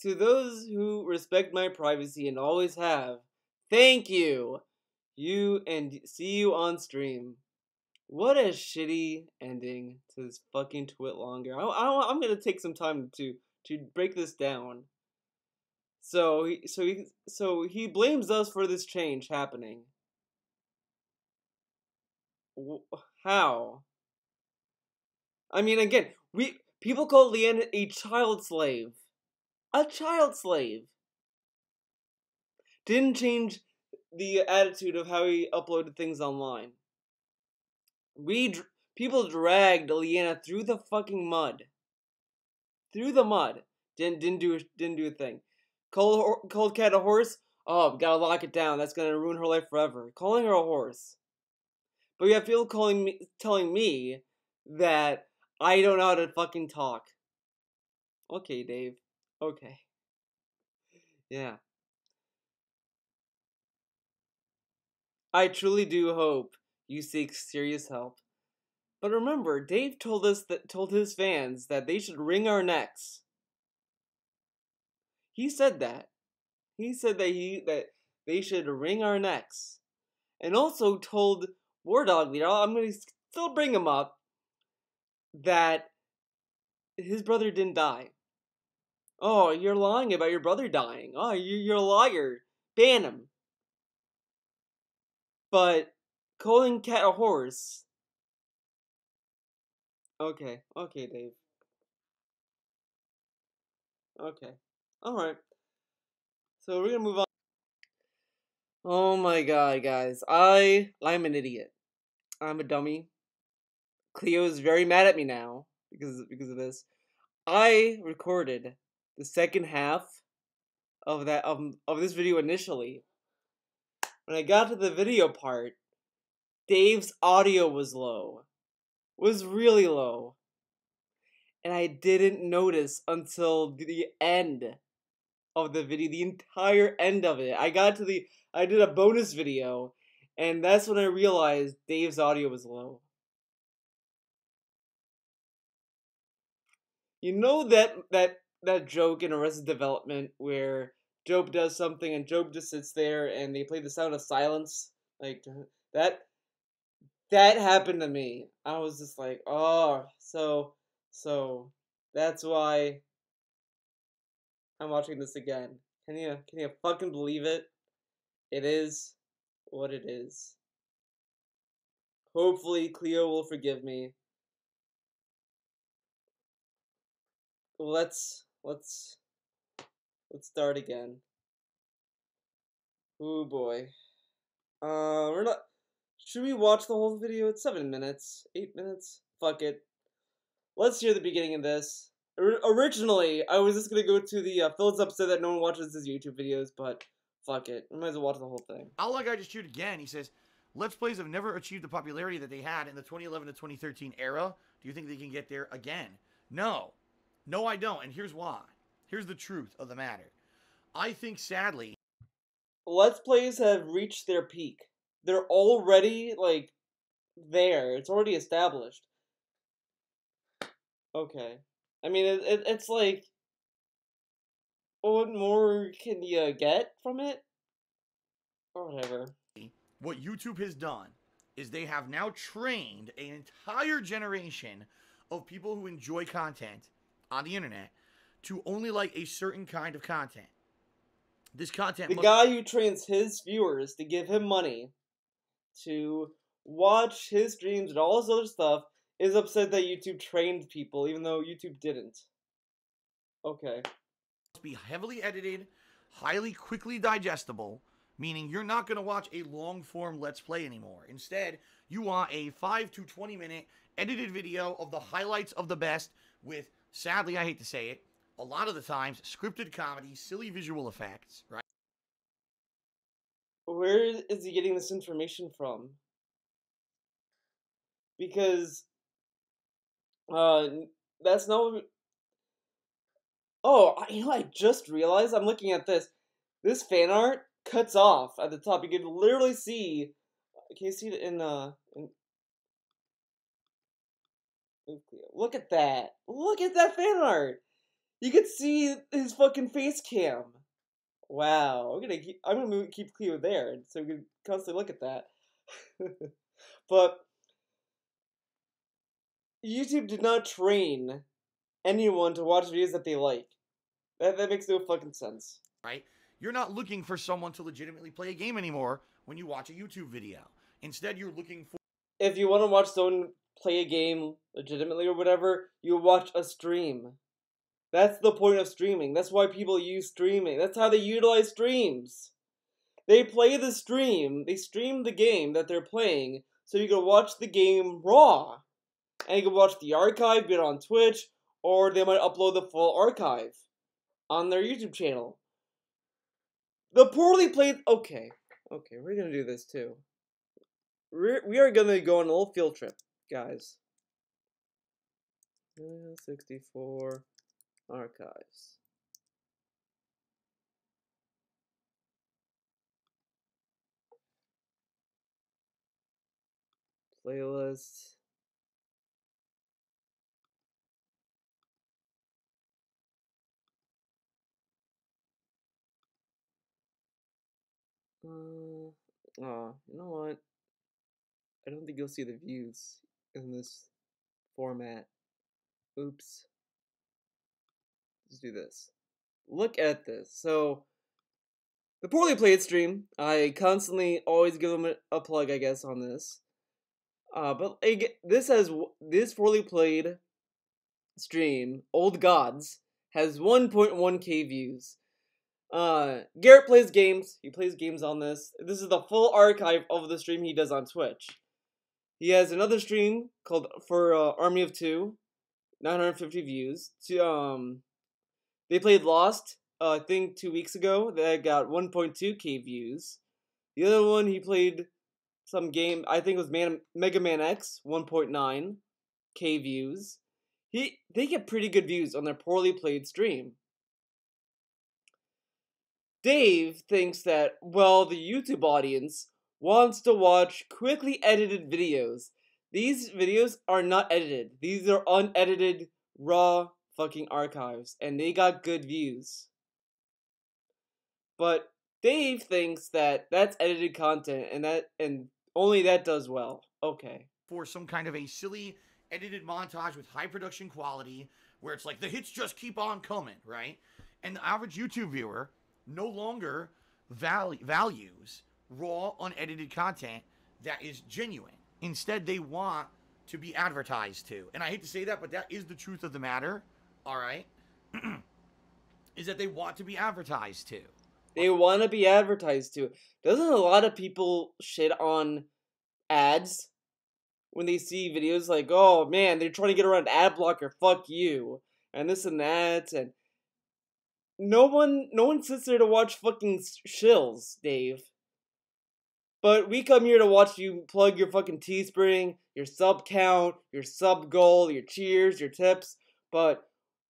To those who respect my privacy and always have, thank you! You and see you on stream. What a shitty ending to this fucking twit longer. I'm gonna take some time to break this down. So he blames us for this change happening. How? I mean, again, people call Leanne a child slave. A child slave. Didn't change the attitude of how he uploaded things online. People dragged Leanna through the fucking mud. Through the mud. Didn't do a thing. Called Cat a horse. Oh, gotta lock it down. That's gonna ruin her life forever. Calling her a horse. But you have people telling me that I don't know how to fucking talk. Okay, Dave. Okay. Yeah. I truly do hope you seek serious help. But remember, Dave told his fans that they should wring our necks. He said that. He said that they should wring our necks. And also told War Dog Leader, I'm gonna still bring him up, that his brother didn't die. Oh, you're lying about your brother dying. Oh, you're a liar. Ban him. But calling Cat a horse. Okay, Dave. Okay, all right. So we're gonna move on. Oh my god, guys, I'm an idiot. I'm a dummy. Cleo's very mad at me now because of this. I recorded the second half of this video initially. When I got to the video part, Dave's audio was low. Was really low. And I didn't notice until the end of the video, the entire end of it. I did a bonus video, and that's when I realized Dave's audio was low. You know that joke in Arrested Development where Job does something and Job just sits there and they play the sound of silence? Like that that happened to me. I was just like, oh, so that's why I'm watching this again. Can you fucking believe it? It is what it is. Hopefully Cleo will forgive me. Let's start again. Oh boy. We're not. Should we watch the whole video? It's 7 minutes, 8 minutes. Fuck it. Let's hear the beginning of this. Originally, I was just gonna go to the Phillips upset that no one watches his YouTube videos, but fuck it. I might as well watch the whole thing. Outlaw Guy just chewed again. He says, Let's Plays have never achieved the popularity that they had in the 2011 to 2013 era. Do you think they can get there again? No. No, I don't. And here's why. Here's the truth of the matter. I think, sadly, Let's Plays have reached their peak. They're already, like, there. It's already established. Okay. I mean, it's like, what more can you get from it? Or whatever. what YouTube has done is they have now trained an entire generation of people who enjoy content on the internet to only like a certain kind of content. This content The guy who trains his viewers to give him money to watch his streams and all this other stuff is upset that YouTube trained people, even though YouTube didn't. Okay. must be heavily edited, highly quickly digestible, meaning you're not going to watch a long-form Let's Play anymore. Instead, you want a 5 to 20-minute edited video of the highlights of the best with, sadly, I hate to say it, a lot of the times, scripted comedy, silly visual effects, right? Where is he getting this information from? Because, that's not what... Oh, you know, I just realized, I'm looking at this. This fan art cuts off at the top. You can literally see... Can you see it in look at that. Look at that fan art. You can see his fucking face cam. Wow. I'm gonna keep Cleo there so we can constantly look at that. But YouTube did not train anyone to watch videos that they like. That makes no fucking sense. Right? You're not looking for someone to legitimately play a game anymore when you watch a YouTube video. Instead, you're looking for... If you want to watch someone play a game legitimately or whatever, you watch a stream. That's the point of streaming. That's why people use streaming. That's how they utilize streams. They play the stream. They stream the game that they're playing, so you can watch the game raw. And you can watch the archive, be it on Twitch, or they might upload the full archive on their YouTube channel. The poorly played... Okay, we're gonna do this too. We are gonna go on a little field trip, guys. 64 archives. Playlist. Oh, you know what? I don't think you'll see the views in this format. Oops. Let's do this. Look at this. So, the poorly played stream, I constantly always give them a plug, I guess, on this. But this poorly played stream, Old Gods, has 1.1k views. Garrett plays games. He plays games on this. This is the full archive of the stream he does on Twitch. He has another stream called for Army of Two, 950 views. They played Lost, I think 2 weeks ago. That got 1.2k views. The other one he played some game, I think it was Mega Man X, 1.9k views. They get pretty good views on their poorly played stream. Dave thinks that, well, the YouTube audience wants to watch quickly edited videos. These videos are not edited. These are unedited, raw fucking archives, and they got good views. But Dave thinks that that's edited content, and only that does well. Okay. For some kind of a silly edited montage with high production quality, where it's like the hits just keep on coming, right? And the average YouTube viewer no longer values raw, unedited content that is genuine. Instead, they want to be advertised to. And I hate to say that, but that is the truth of the matter, all right? Is that they want to be advertised to. They want to be advertised to. Doesn't a lot of people shit on ads when they see videos like, oh man, they're trying to get around ad blocker, fuck you? and this and that, and no one sits there to watch fucking shills, Dave. But we come here to watch you plug your fucking Teespring, your sub count, your sub goal, your cheers, your tips, but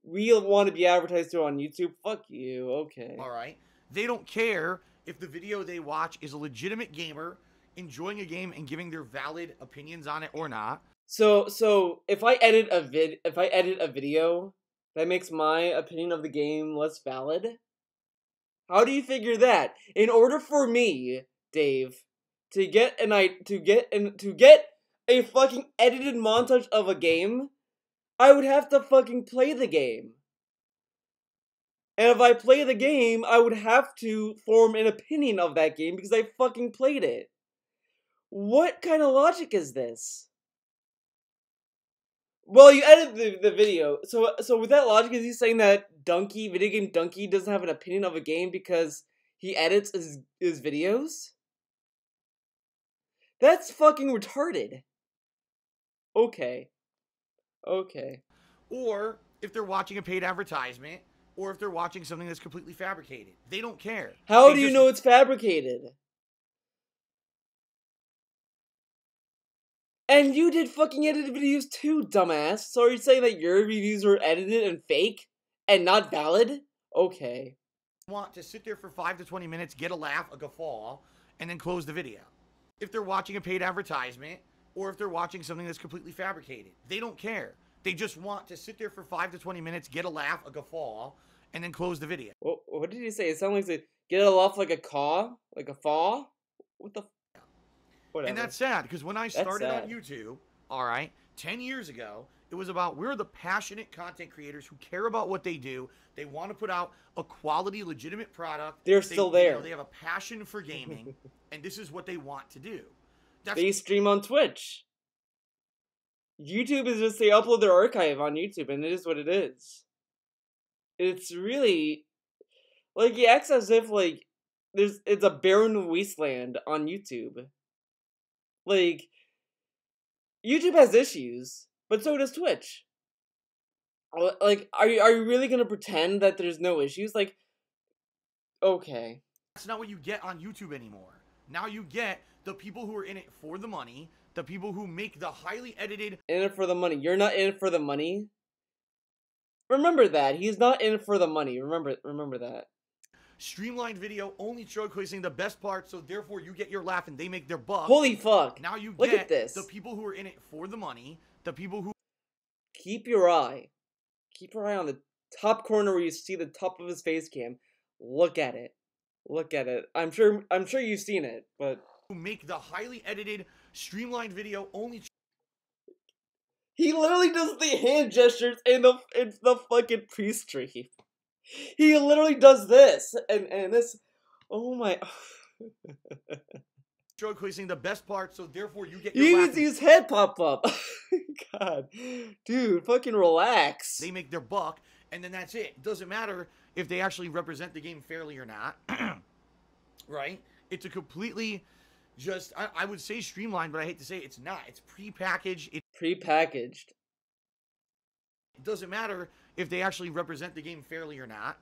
we want to be advertised to on YouTube. Fuck you, okay. Alright? They don't care if the video they watch is a legitimate gamer enjoying a game and giving their valid opinions on it or not. So if I edit a video that makes my opinion of the game less valid, how do you figure that? In order for me, Dave, to get a fucking edited montage of a game, I would have to fucking play the game. And if I play the game, I would have to form an opinion of that game because I fucking played it. What kind of logic is this? Well, you edit the video. So with that logic, is he saying that Video Game Donkey, doesn't have an opinion of a game because he edits his videos? That's fucking retarded. Okay. Or if they're watching a paid advertisement, or if they're watching something that's completely fabricated. They don't care. How do you know it's fabricated? And you did fucking edited videos too, dumbass. So are you saying that your reviews are edited and fake and not valid? Okay. Want to sit there for 5 to 20 minutes, get a laugh, a guffaw, and then close the video. If they're watching a paid advertisement, or if they're watching something that's completely fabricated. They don't care. They just want to sit there for 5 to 20 minutes, get a laugh, a guffaw, and then close the video. What did he say? It sounded like get it off like a caw? Like a faw? What the... Whatever. And that's sad, because when I started on YouTube, alright, 10 years ago, it was about we're the passionate content creators who care about what they do. They want to put out a quality, legitimate product. They're still there. They have a passion for gaming, and this is what they want to do. They stream on Twitch. YouTube is just they upload their archive on YouTube, and it is what it is. It's really like it acts as if like it's a barren wasteland on YouTube. Like YouTube has issues, but so does Twitch. Like, are you really gonna pretend that there's no issues? Like, okay. That's not what you get on YouTube anymore. Now you get the people who are in it for the money, the people who make the highly edited... In it for the money. You're not in it for the money? Remember that. He's not in it for the money. Remember that. Streamlined video, only showcasing the best parts, so therefore you get your laugh and they make their buck. Holy fuck. Now you Look get at this. the people who are in it for the money, the people who... Keep your eye on the top corner where you see the top of his face cam. Look at it. I'm sure you've seen it, but... Who make the highly edited, streamlined video only... He literally does the hand gestures in the fucking pre-stream. He literally does this, and this... Oh my... Showcasing the best parts, so therefore you get your You even see his head pop up. God. Dude, fucking relax. They make their buck, and then that's it. It doesn't matter if they actually represent the game fairly or not. Right? It's a completely... Just, I would say streamlined, but I hate to say it's not. It's pre-packaged. Pre-packaged. It doesn't matter if they actually represent the game fairly or not.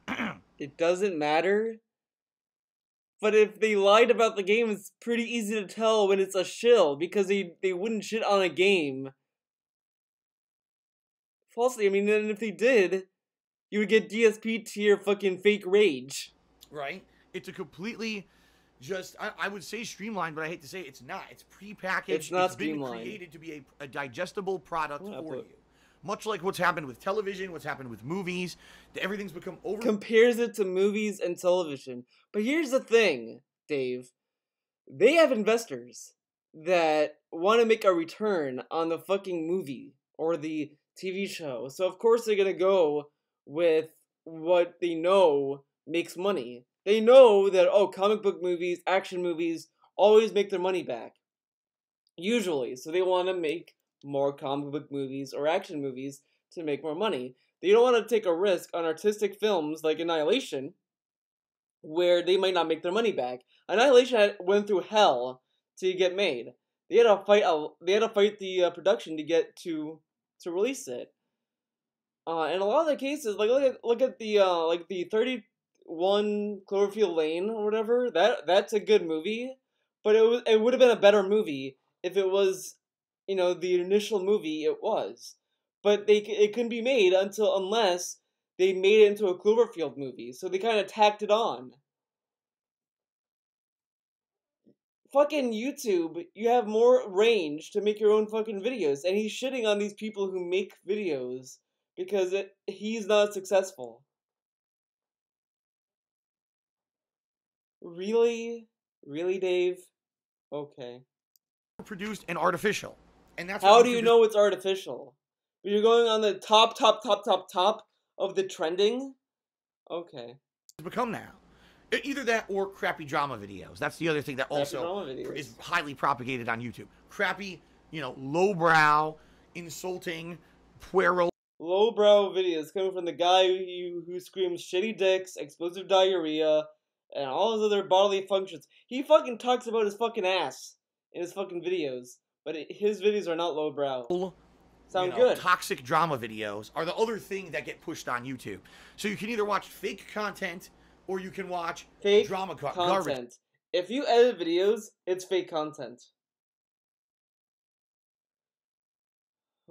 It doesn't matter? But if they lied about the game, it's pretty easy to tell when it's a shill, because they wouldn't shit on a game falsely. I mean, and if they did, you would get DSP tier fucking fake rage. Right? It's a completely... Just, I would say streamlined, but I hate to say it's not. It's pre-packaged. It's not streamlined. It's been created to be a digestible product for you. Much like what's happened with television, what's happened with movies. Everything's become over... Compares it to movies and television. But here's the thing, Dave. They have investors that want to make a return on the fucking movie or the TV show. So of course they're going to go with what they know makes money. They know that, oh, comic book movies, action movies, always make their money back. Usually. So they want to make more comic book movies or action movies to make more money. They don't want to take a risk on artistic films like Annihilation, where they might not make their money back. Annihilation went through hell to get made. They had to fight the production to get to release it. In a lot of the cases, like look at the like the 31 Cloverfield Lane or whatever. That's a good movie, but it would have been a better movie if it was, the initial movie it was. But it couldn't be made unless they made it into a Cloverfield movie. So they kind of tacked it on. Fucking YouTube, you have more range to make your own fucking videos, and he's shitting on these people who make videos because he's not successful. Really? Really, Dave? Okay. Produced and artificial. And that's what How do YouTube you is know it's artificial? You're going on the top of the trending? Okay. become now. Either that or crappy drama videos. That's the other thing that also is highly propagated on YouTube. Crappy, lowbrow, insulting, puerile. Lowbrow videos coming from the guy who screams shitty dicks, explosive diarrhea, and all his other bodily functions. He fucking talks about his fucking ass in his fucking videos, but his videos are not lowbrow. Sound good. Toxic drama videos are the other thing that get pushed on YouTube. So you can either watch fake content or you can watch fake drama content. garbage. If you edit videos, it's fake content.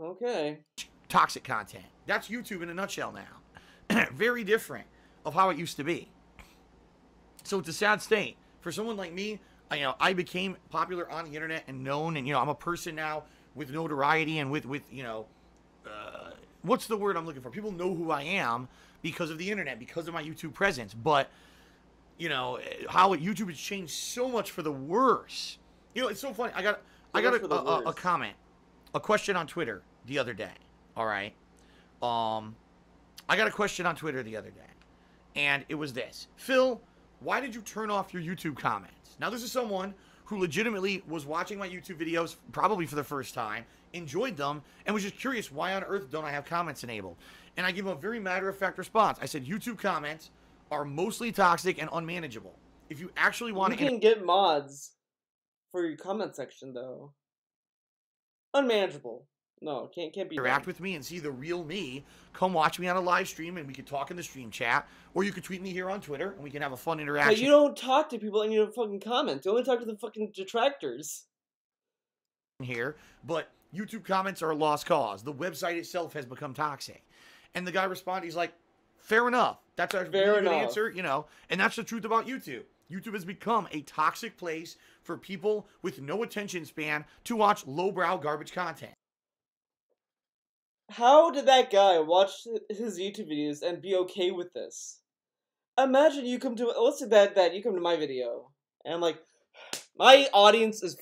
Okay. Toxic content. That's YouTube in a nutshell now. Very different of how it used to be. So it's a sad state. For someone like me, I became popular on the internet and known, and I'm a person now with notoriety and with what's the word I'm looking for? People know who I am because of the internet, because of my YouTube presence. But how YouTube has changed so much for the worse. It's so funny. I got a comment, a question on Twitter the other day. All right. I got a question on Twitter the other day, and it was this: Phil, why did you turn off your YouTube comments? Now, this is someone who legitimately was watching my YouTube videos probably for the first time, enjoyed them, and was just curious, why on earth don't I have comments enabled? And I give him a very matter-of-fact response. I said, YouTube comments are mostly toxic and unmanageable. If you actually want to... You can get mods for your comment section, though. Unmanageable. No, can't be interact with me and see the real me, come watch me on a live stream and we can talk in the stream chat, or you could tweet me here on Twitter and we can have a fun interaction. But you don't talk to people and you don't fucking comment. You only talk to the fucking detractors. Here, but YouTube comments are a lost cause. The website itself has become toxic. And the guy responded, he's like, fair enough. That's a really good answer, and that's the truth about YouTube. YouTube has become a toxic place for people with no attention span to watch lowbrow garbage content. How did that guy watch his YouTube videos and be okay with this? Imagine you come to, let's say that you come to my video, and I'm like, my audience is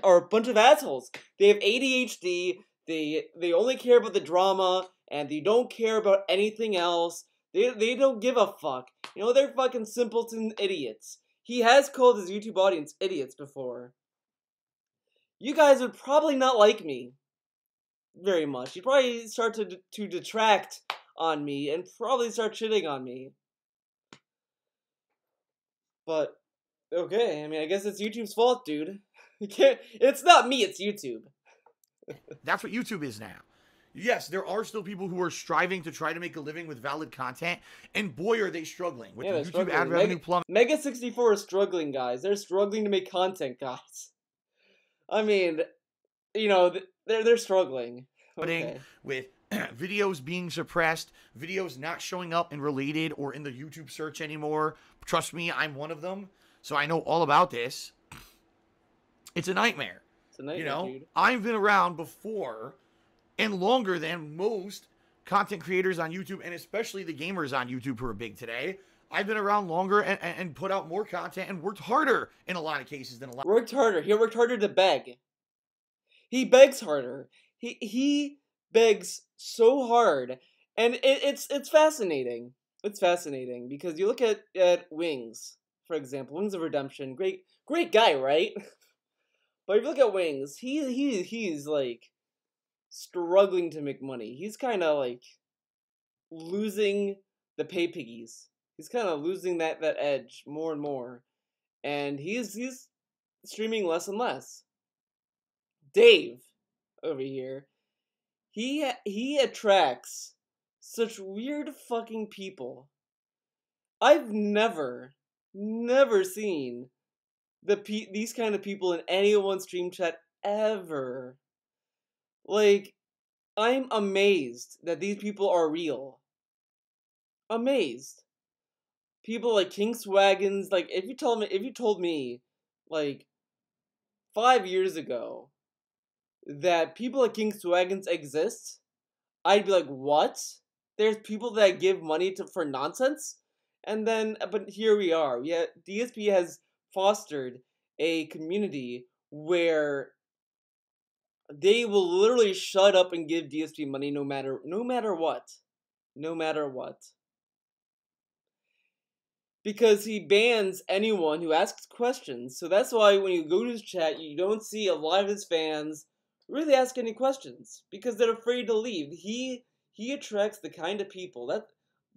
are a bunch of assholes. They have ADHD, they only care about the drama, and they don't care about anything else. They don't give a fuck. They're fucking simpleton idiots. He has called his YouTube audience idiots before. You guys would probably not like me very much. You'd probably start to detract on me and probably start shitting on me. But, okay, I guess it's YouTube's fault, dude. It's not me, it's YouTube. That's what YouTube is now. Yes, there are still people who are striving to try to make a living with valid content, and boy, are they struggling with the YouTube ad revenue plummet. Mega 64 is struggling, guys. They're struggling to make content, guys. They're struggling. Okay. With videos being suppressed, videos not showing up in related or in the YouTube search anymore. Trust me, I'm one of them, so I know all about this. It's a nightmare. It's a nightmare, dude. I've been around before and longer than most content creators on YouTube, and especially the gamers on YouTube who are big today. I've been around longer and put out more content and worked harder in a lot of cases than a lot. Worked harder. He worked harder to beg. He begs harder. He begs so hard, and it's fascinating. It's fascinating because you look at Wings, for example. Wings of Redemption, great guy, right? But if you look at Wings, he's like struggling to make money. He's kind of like losing the pay piggies. He's kind of losing that edge more and more, and he's streaming less and less. Dave over here, he attracts such weird fucking people. I've never seen these kind of people in anyone's stream chat ever. Like, I'm amazed that these people are real. Amazed. People like King Swaggins, like if you told me like 5 years ago that people like King Swaggins exist, I'd be like, what? There's people that give money for nonsense? And then, but here we are. Yeah, DSP has fostered a community where they will literally shut up and give DSP money no matter what. No matter what. Because he bans anyone who asks questions. So that's why when you go to his chat, you don't see a lot of his fans really ask any questions because they're afraid to leave. He attracts the kind of people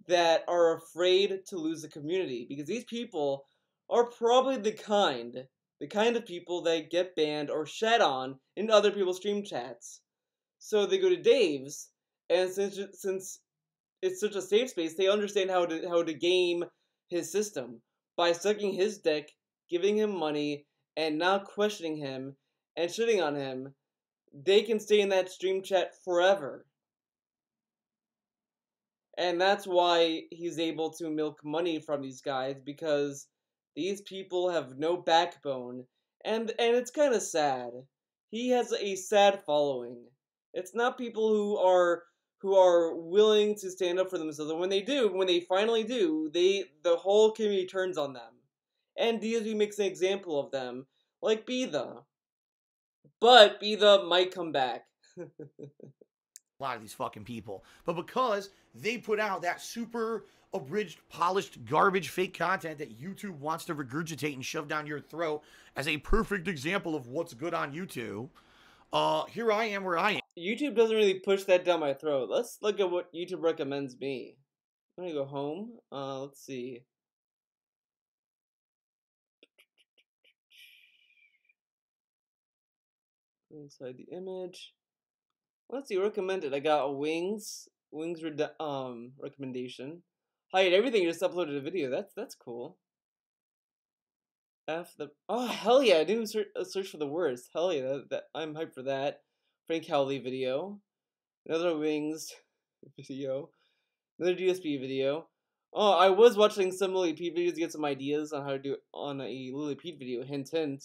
that are afraid to lose the community because these people are probably the kind of people that get banned or shat on in other people's stream chats. So they go to Dave's, and since it's such a safe space, they understand how to game his system by sucking his dick, giving him money, and not questioning him and shitting on him. They can stay in that stream chat forever. And that's why he's able to milk money from these guys, because these people have no backbone. And it's kind of sad. He has a sad following. It's not people who are willing to stand up for themselves. And when they finally do, the whole community turns on them. And DSP makes an example of them, like Bitha. But Bitha might come back. A lot of these fucking people. But because they put out that super abridged, polished, garbage fake content that YouTube wants to regurgitate and shove down your throat as a perfect example of what's good on YouTube, here I am where I am. YouTube doesn't really push that down my throat. Let's look at what YouTube recommends me. I'm gonna go home. Let's see. Inside the image. Let's see, recommended. I got a Wings recommendation. Hide everything, just uploaded a video. That's cool. Oh hell yeah! I didn't search for the words. Hell yeah! That I'm hyped for that. Frank Howley video. Another Wings video. Another DSP video. Oh, I was watching some Lily Pete videos to get some ideas on how to do it on a Lily Pete video. Hint hint.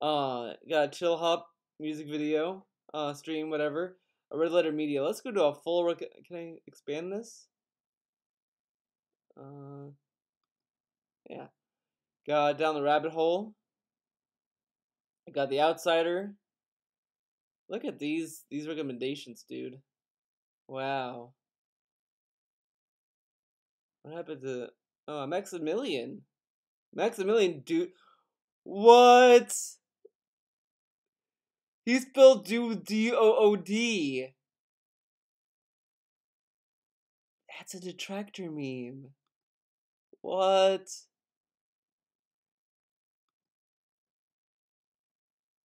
Got a Chill Hop music video. Stream, whatever. A Red Letter Media. Let's go to a full Can I expand this? Yeah. Got Down the Rabbit Hole. I got The Outsider. Look at these recommendations, dude. Wow. What happened to... Oh, Maximilian. Maximilian, dude. What? He spelled dude D-O-O-D. That's a detractor meme. What?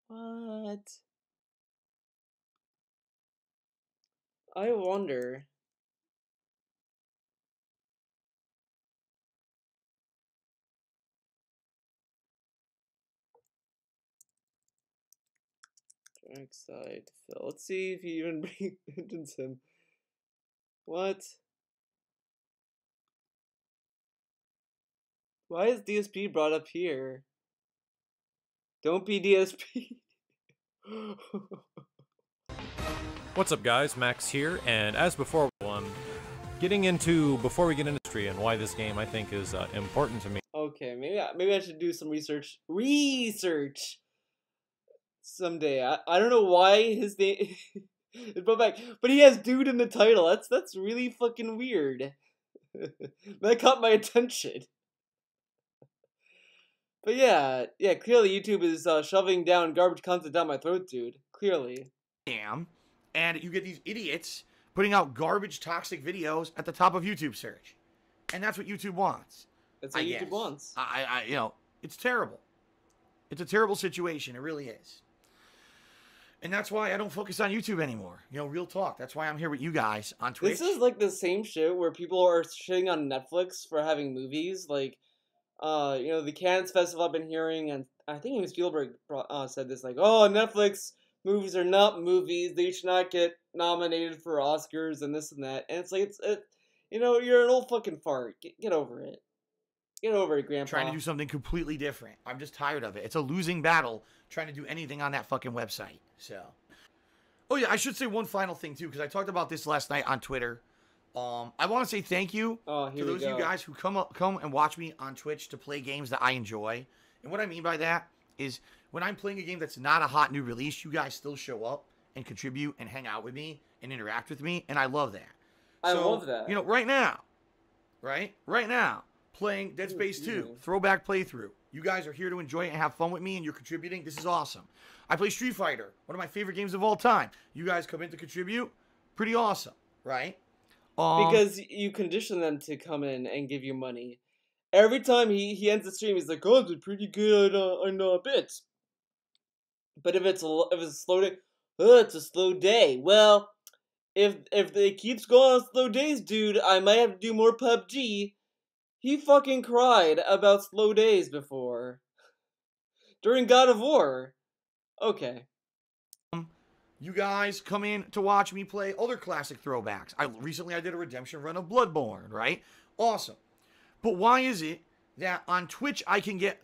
What? I wonder. Dark side Phil. Let's see if he even mentions him. What? Why is DSP brought up here? Don't be DSP. What's up, guys? Max here, and as before, before we get into history and why this game I think is important to me. Okay, maybe I should do some research someday. I don't know why his name is brought back, but he has dude in the title. That's really fucking weird. That caught my attention. But yeah, clearly YouTube is shoving down garbage content down my throat, dude. Clearly. Damn. And you get these idiots putting out garbage, toxic videos at the top of YouTube search. And that's what YouTube wants. That's what YouTube wants. It's terrible. It's a terrible situation. It really is. And that's why I don't focus on YouTube anymore. You know, real talk. That's why I'm here with you guys on Twitch. This is like the same shit where people are shitting on Netflix for having movies. Like, the Cannes Festival I've been hearing, and I think even Spielberg said this, like, oh, Netflix movies are not movies. They should not get nominated for Oscars and this and that. And it's like, you're an old fucking fart. Get over it. Get over it, Grandpa. Trying to do something completely different. I'm just tired of it. It's a losing battle trying to do anything on that fucking website. So, oh yeah, I should say one final thing too, because I talked about this last night on Twitter. I want to say thank you to those of you guys who come and watch me on Twitch to play games that I enjoy. And what I mean by that is when I'm playing a game that's not a hot new release, you guys still show up and contribute and hang out with me and interact with me, and I love that. I love that. You know, right now, playing Dead Space 2, throwback playthrough. You guys are here to enjoy it and have fun with me, and you're contributing. This is awesome. I play Street Fighter, one of my favorite games of all time. You guys come in to contribute. Pretty awesome, right? Because you condition them to come in and give you money. Every time he ends the stream, he's like, "Oh, it's pretty good on bits." But if it's a slow day, it's a slow day. Well, if it keeps going on slow days, dude, I might have to do more PUBG. He fucking cried about slow days before. During God of War. Okay. You guys come in to watch me play other classic throwbacks. Recently I did a redemption run of Bloodborne, right? Awesome. But why is it that on Twitch I can get,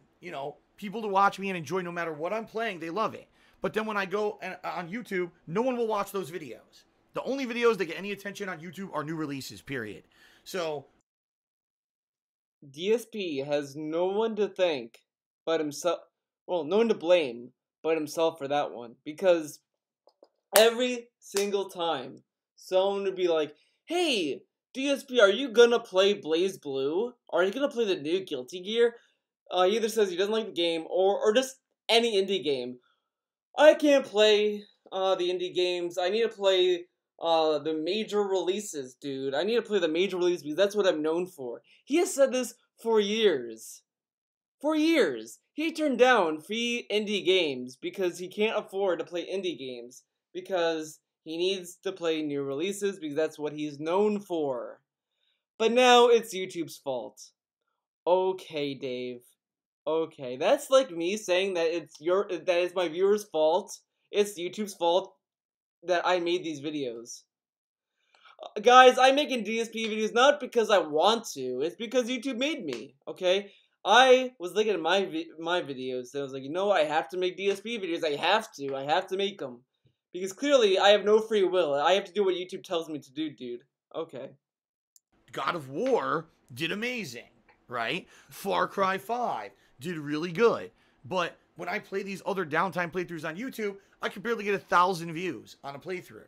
people to watch me and enjoy no matter what I'm playing, they love it. But then when I go on YouTube, no one will watch those videos. The only videos that get any attention on YouTube are new releases, period. So DSP has no one to thank but himself. Well, no one to blame but himself for that one. Because every single time someone would be like, hey, DSP, are you gonna play Blaze Blue? Are you gonna play the new Guilty Gear? He either says he doesn't like the game or just any indie game. I can't play the indie games. I need to play the major releases, dude. I need to play the major releases because that's what I'm known for. He has said this for years. For years. He turned down free indie games because he can't afford to play indie games. Because he needs to play new releases because that's what he's known for. But now it's YouTube's fault. Okay, Dave. Okay, that's like me saying that it's my viewers' fault. It's YouTube's fault that I made these videos. Guys, I'm making DSP videos not because I want to. It's because YouTube made me. Okay, I was looking at my videos and I was like, I have to make DSP videos. I have to make them because clearly I have no free will. I have to do what YouTube tells me to do, dude. Okay. God of War did amazing, right? Far Cry 5 did really good. But when I play these other downtime playthroughs on YouTube, I can barely get 1,000 views on a playthrough.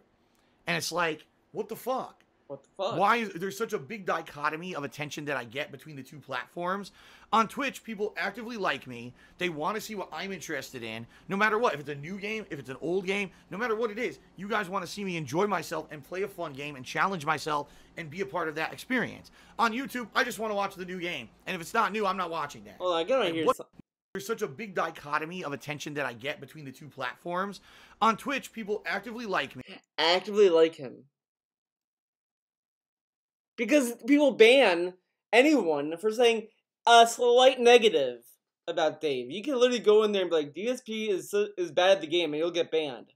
And it's like, what the fuck? What the fuck? Why is there's such a big dichotomy of attention that I get between the two platforms? On Twitch, people actively like me. They want to see what I'm interested in, no matter what. If it's a new game, if it's an old game, no matter what it is, you guys want to see me enjoy myself and play a fun game and challenge myself and be a part of that experience. On YouTube, I just want to watch the new game. And if it's not new, I'm not watching that. Well, I gotta hear There's such a big dichotomy of attention that I get between the two platforms. On Twitch, people actively like me. Actively like him. Because people ban anyone for saying a slight negative about Dave. You can literally go in there and be like, DSP is bad at the game, and you'll get banned.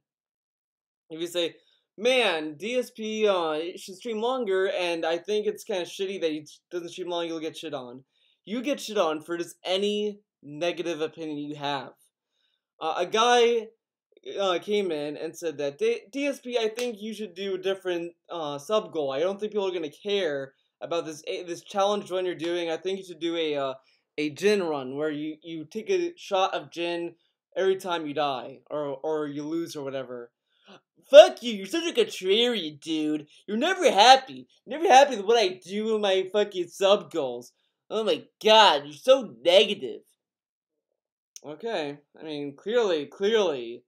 If you say, man, DSP should stream longer, and I think it's kind of shitty that he doesn't stream long, you'll get shit on. You get shit on for just any negative opinion you have. A guy came in and said that DSP, I think you should do a different sub goal. I don't think people are gonna care about this challenge run you're doing. I think you should do a gin run where you take a shot of gin every time you die or you lose or whatever. Fuck you! You're such a contrarian, dude. You're never happy. You're never happy with what I do with my fucking sub goals. Oh my god, you're so negative. Okay, I mean, clearly, people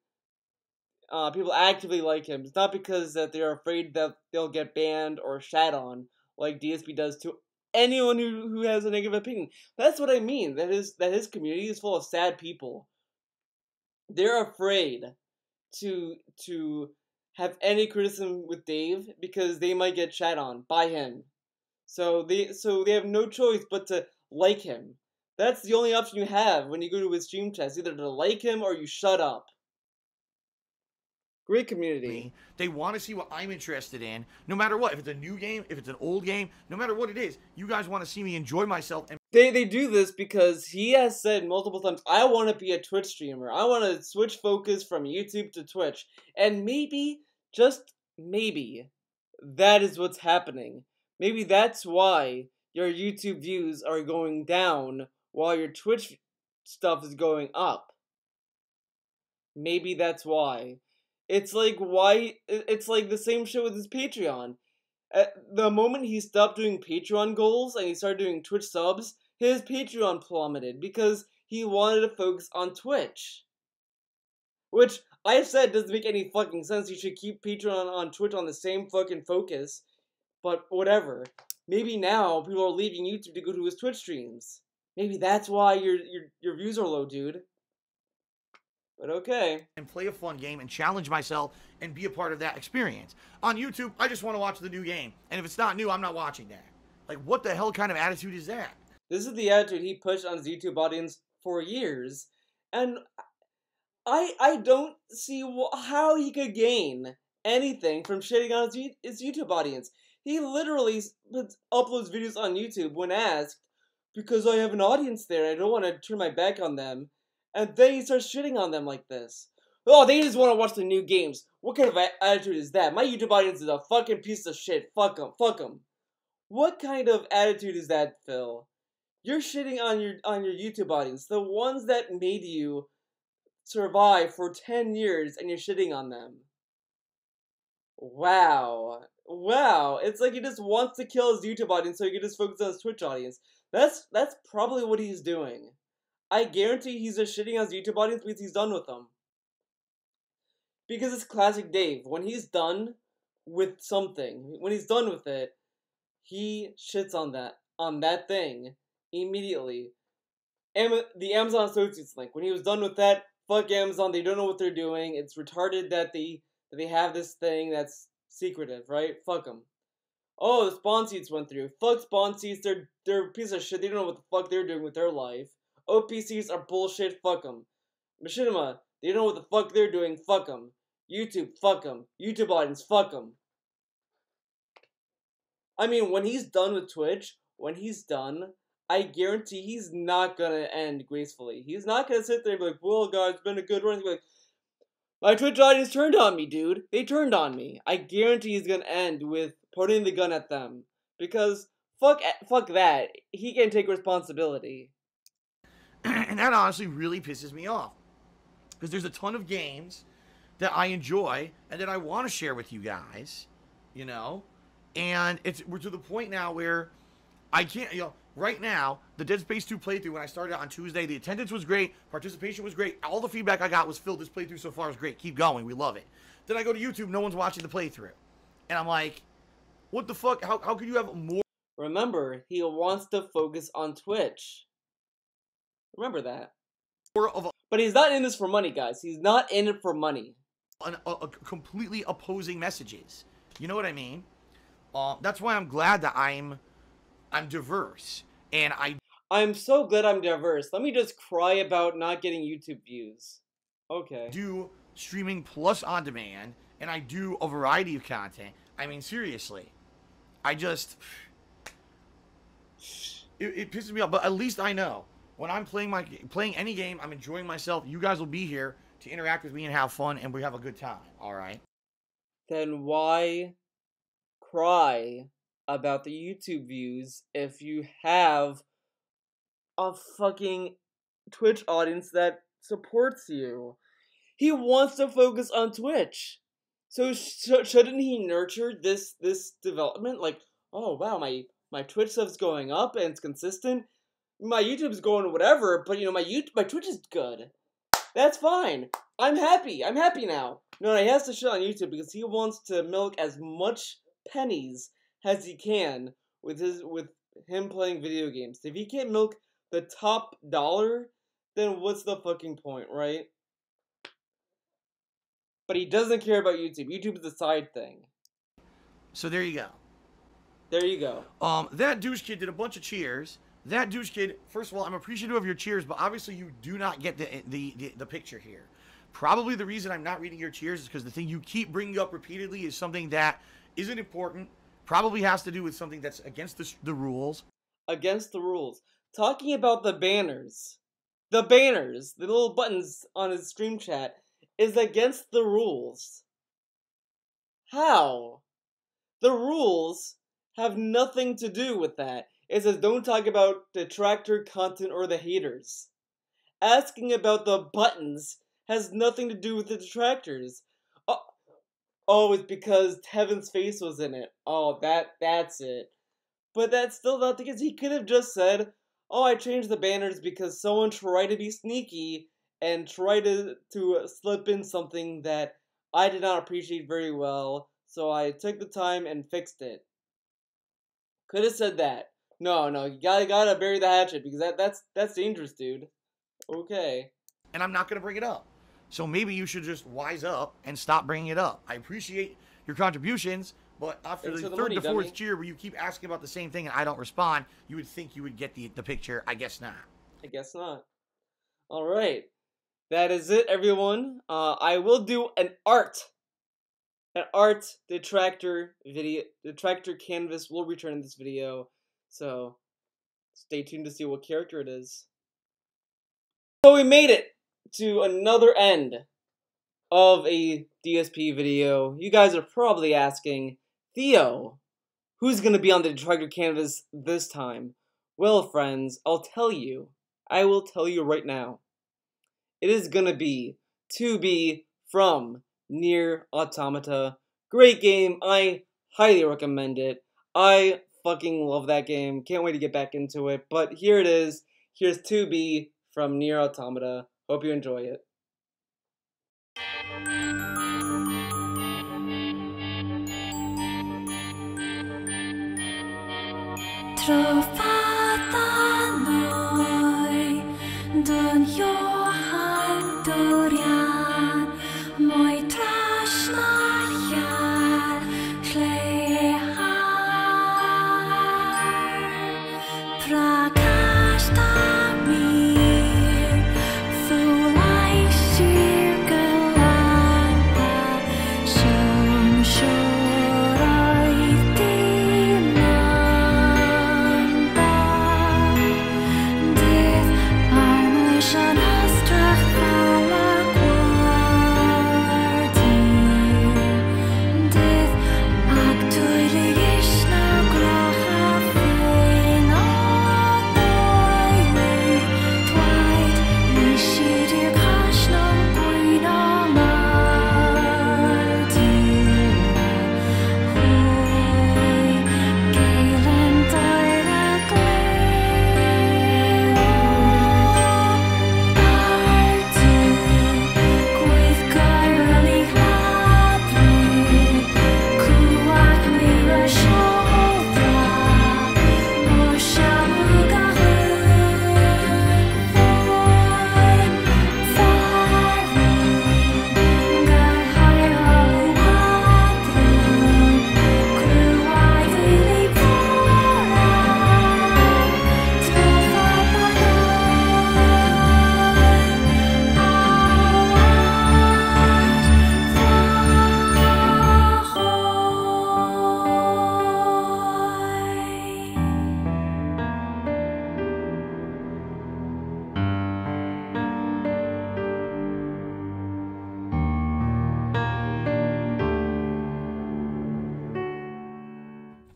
actively like him. It's not because that they're afraid that they'll get banned or shat on, like DSP does to anyone who has a negative opinion. That's what I mean. That his community is full of sad people. They're afraid to to have any criticism with Dave because they might get shat on by him. So they have no choice but to like him. That's the only option you have when you go to his stream chat, either to like him or you shut up. Great community. They want to see what I'm interested in, no matter what. If it's a new game, if it's an old game, no matter what it is, you guys want to see me enjoy myself. And They do this because he has said multiple times, I want to be a Twitch streamer. I want to switch focus from YouTube to Twitch. And maybe, just maybe, that is what's happening. Maybe that's why your YouTube views are going down while your Twitch stuff is going up. Maybe that's why. It's like the same shit with his Patreon. At the moment he stopped doing Patreon goals and he started doing Twitch subs, his Patreon plummeted because he wanted to focus on Twitch. Which I've said doesn't make any fucking sense. You should keep Patreon on Twitch on the same fucking focus. But whatever. Maybe now people are leaving YouTube to go to his Twitch streams. Maybe that's why your views are low, dude. But okay. And play a fun game and challenge myself and be a part of that experience. On YouTube, I just want to watch the new game. And if it's not new, I'm not watching that. Like, what the hell kind of attitude is that? This is the attitude he pushed on his YouTube audience for years. And I don't see how he could gain anything from shitting on his YouTube audience. He literally uploads videos on YouTube when asked, because I have an audience there, I don't want to turn my back on them. And then he starts shitting on them like this. Oh, they just want to watch the new games. What kind of attitude is that? My YouTube audience is a fucking piece of shit. Fuck them. Fuck them. What kind of attitude is that, Phil? You're shitting on your YouTube audience. The ones that made you survive for 10 years and you're shitting on them. Wow. Wow. It's like he just wants to kill his YouTube audience so he can just focus on his Twitch audience. That's probably what he's doing. I guarantee he's just shitting on his YouTube audience because he's done with them. Because it's classic Dave. When he's done with something, when he's done with it, he shits on that thing immediately. The Amazon Associates link. When he was done with that, fuck Amazon. They don't know what they're doing. It's retarded that they have this thing that's secretive, right? Fuck them. Oh, the Spawn Seeds went through. Fuck Spawn Seeds. They're a piece of shit. They don't know what the fuck they're doing with their life. OPCs are bullshit, fuck them. Machinima, they don't know what the fuck they're doing, fuck them. YouTube, fuck them. YouTube audience, fuck them. I mean, when he's done with Twitch, I guarantee he's not gonna end gracefully. He's not gonna sit there and be like, well, guys, it's been a good run. He's like, my Twitch audience turned on me, dude. They turned on me. I guarantee he's gonna end with putting the gun at them. Because, fuck that. He can take responsibility. And that honestly really pisses me off. Because there's a ton of games that I enjoy and that I want to share with you guys, you know? And we're to the point now where I can't, right now, the Dead Space 2 playthrough, when I started on Tuesday, the attendance was great, participation was great, all the feedback I got was, Phil, this playthrough so far is great, keep going, we love it. Then I go to YouTube, no one's watching the playthrough. And I'm like, what the fuck, how could you have more? Remember, he wants to focus on Twitch. Remember that. But he's not in this for money, guys. He's not in it for money. Completely opposing messages. You know what I mean? That's why I'm glad that I'm diverse. And I'm so glad I'm diverse. Let me just cry about not getting YouTube views. Okay. Do streaming plus on demand, and I do a variety of content. I mean, seriously. I just... It pisses me off, but at least I know. When I'm playing any game, I'm enjoying myself. You guys will be here to interact with me and have fun, and we have a good time. All right? Then why cry about the YouTube views if you have a fucking Twitch audience that supports you? He wants to focus on Twitch. So shouldn't he nurture this development? Like, oh wow, my Twitch stuff's going up and it's consistent. My YouTube's going whatever, but my Twitch is good. That's fine. I'm happy. I'm happy now. No, he has to shit on YouTube because he wants to milk as much pennies as he can with him playing video games. If he can't milk the top dollar, then what's the fucking point, right? but he doesn't care about YouTube. YouTube is a side thing. So there you go. There you go. That douche kid did a bunch of cheers. That douche kid, first of all, I'm appreciative of your cheers, but obviously you do not get the picture here. Probably the reason I'm not reading your cheers is because the thing you keep bringing up repeatedly is something that isn't important. Probably has to do with something that's against the rules. Against the rules. Talking about the banners. The banners, the little buttons on his stream chat, is against the rules. How? The rules have nothing to do with that. It says don't talk about detractor content or the haters. Asking about the buttons has nothing to do with the detractors. Oh, it's because Tevin's face was in it. Oh, that's it. But that's still not the case. He could have just said, oh, I changed the banners because someone tried to be sneaky and tried to slip in something that I did not appreciate very well, so I took the time and fixed it. Could have said that. No, you gotta bury the hatchet because that's dangerous, dude. Okay. And I'm not going to bring it up. So maybe you should just wise up and stop bringing it up. I appreciate your contributions, but after the third to fourth cheer where you keep asking about the same thing and I don't respond, you would think you would get the picture. I guess not. I guess not. All right. That is it, everyone. I will do an art detractor video. Detractor canvas will return in this video. So stay tuned to see what character it is. So we made it to another end of a DSP video. You guys are probably asking, Theo, who's going to be on the detractor canvas this time? Well, friends, I'll tell you. I will tell you right now. It is going to be 2B from Nier Automata. Great game. I highly recommend it. I fucking love that game. Can't wait to get back into it. But here it is. Here's 2B from Nier Automata. Hope you enjoy it. Trovata noi don Johan Dorian moi trasnajar slehar prakasta mir fulai cirkelanta som shorai timanta det armshan hastrach falla kvartir det aktualisna graha feina daily twight nishidir kashnam guina martira hui galen directly party with girly hladry kuak mira shoulder Moshamuga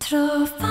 Trovata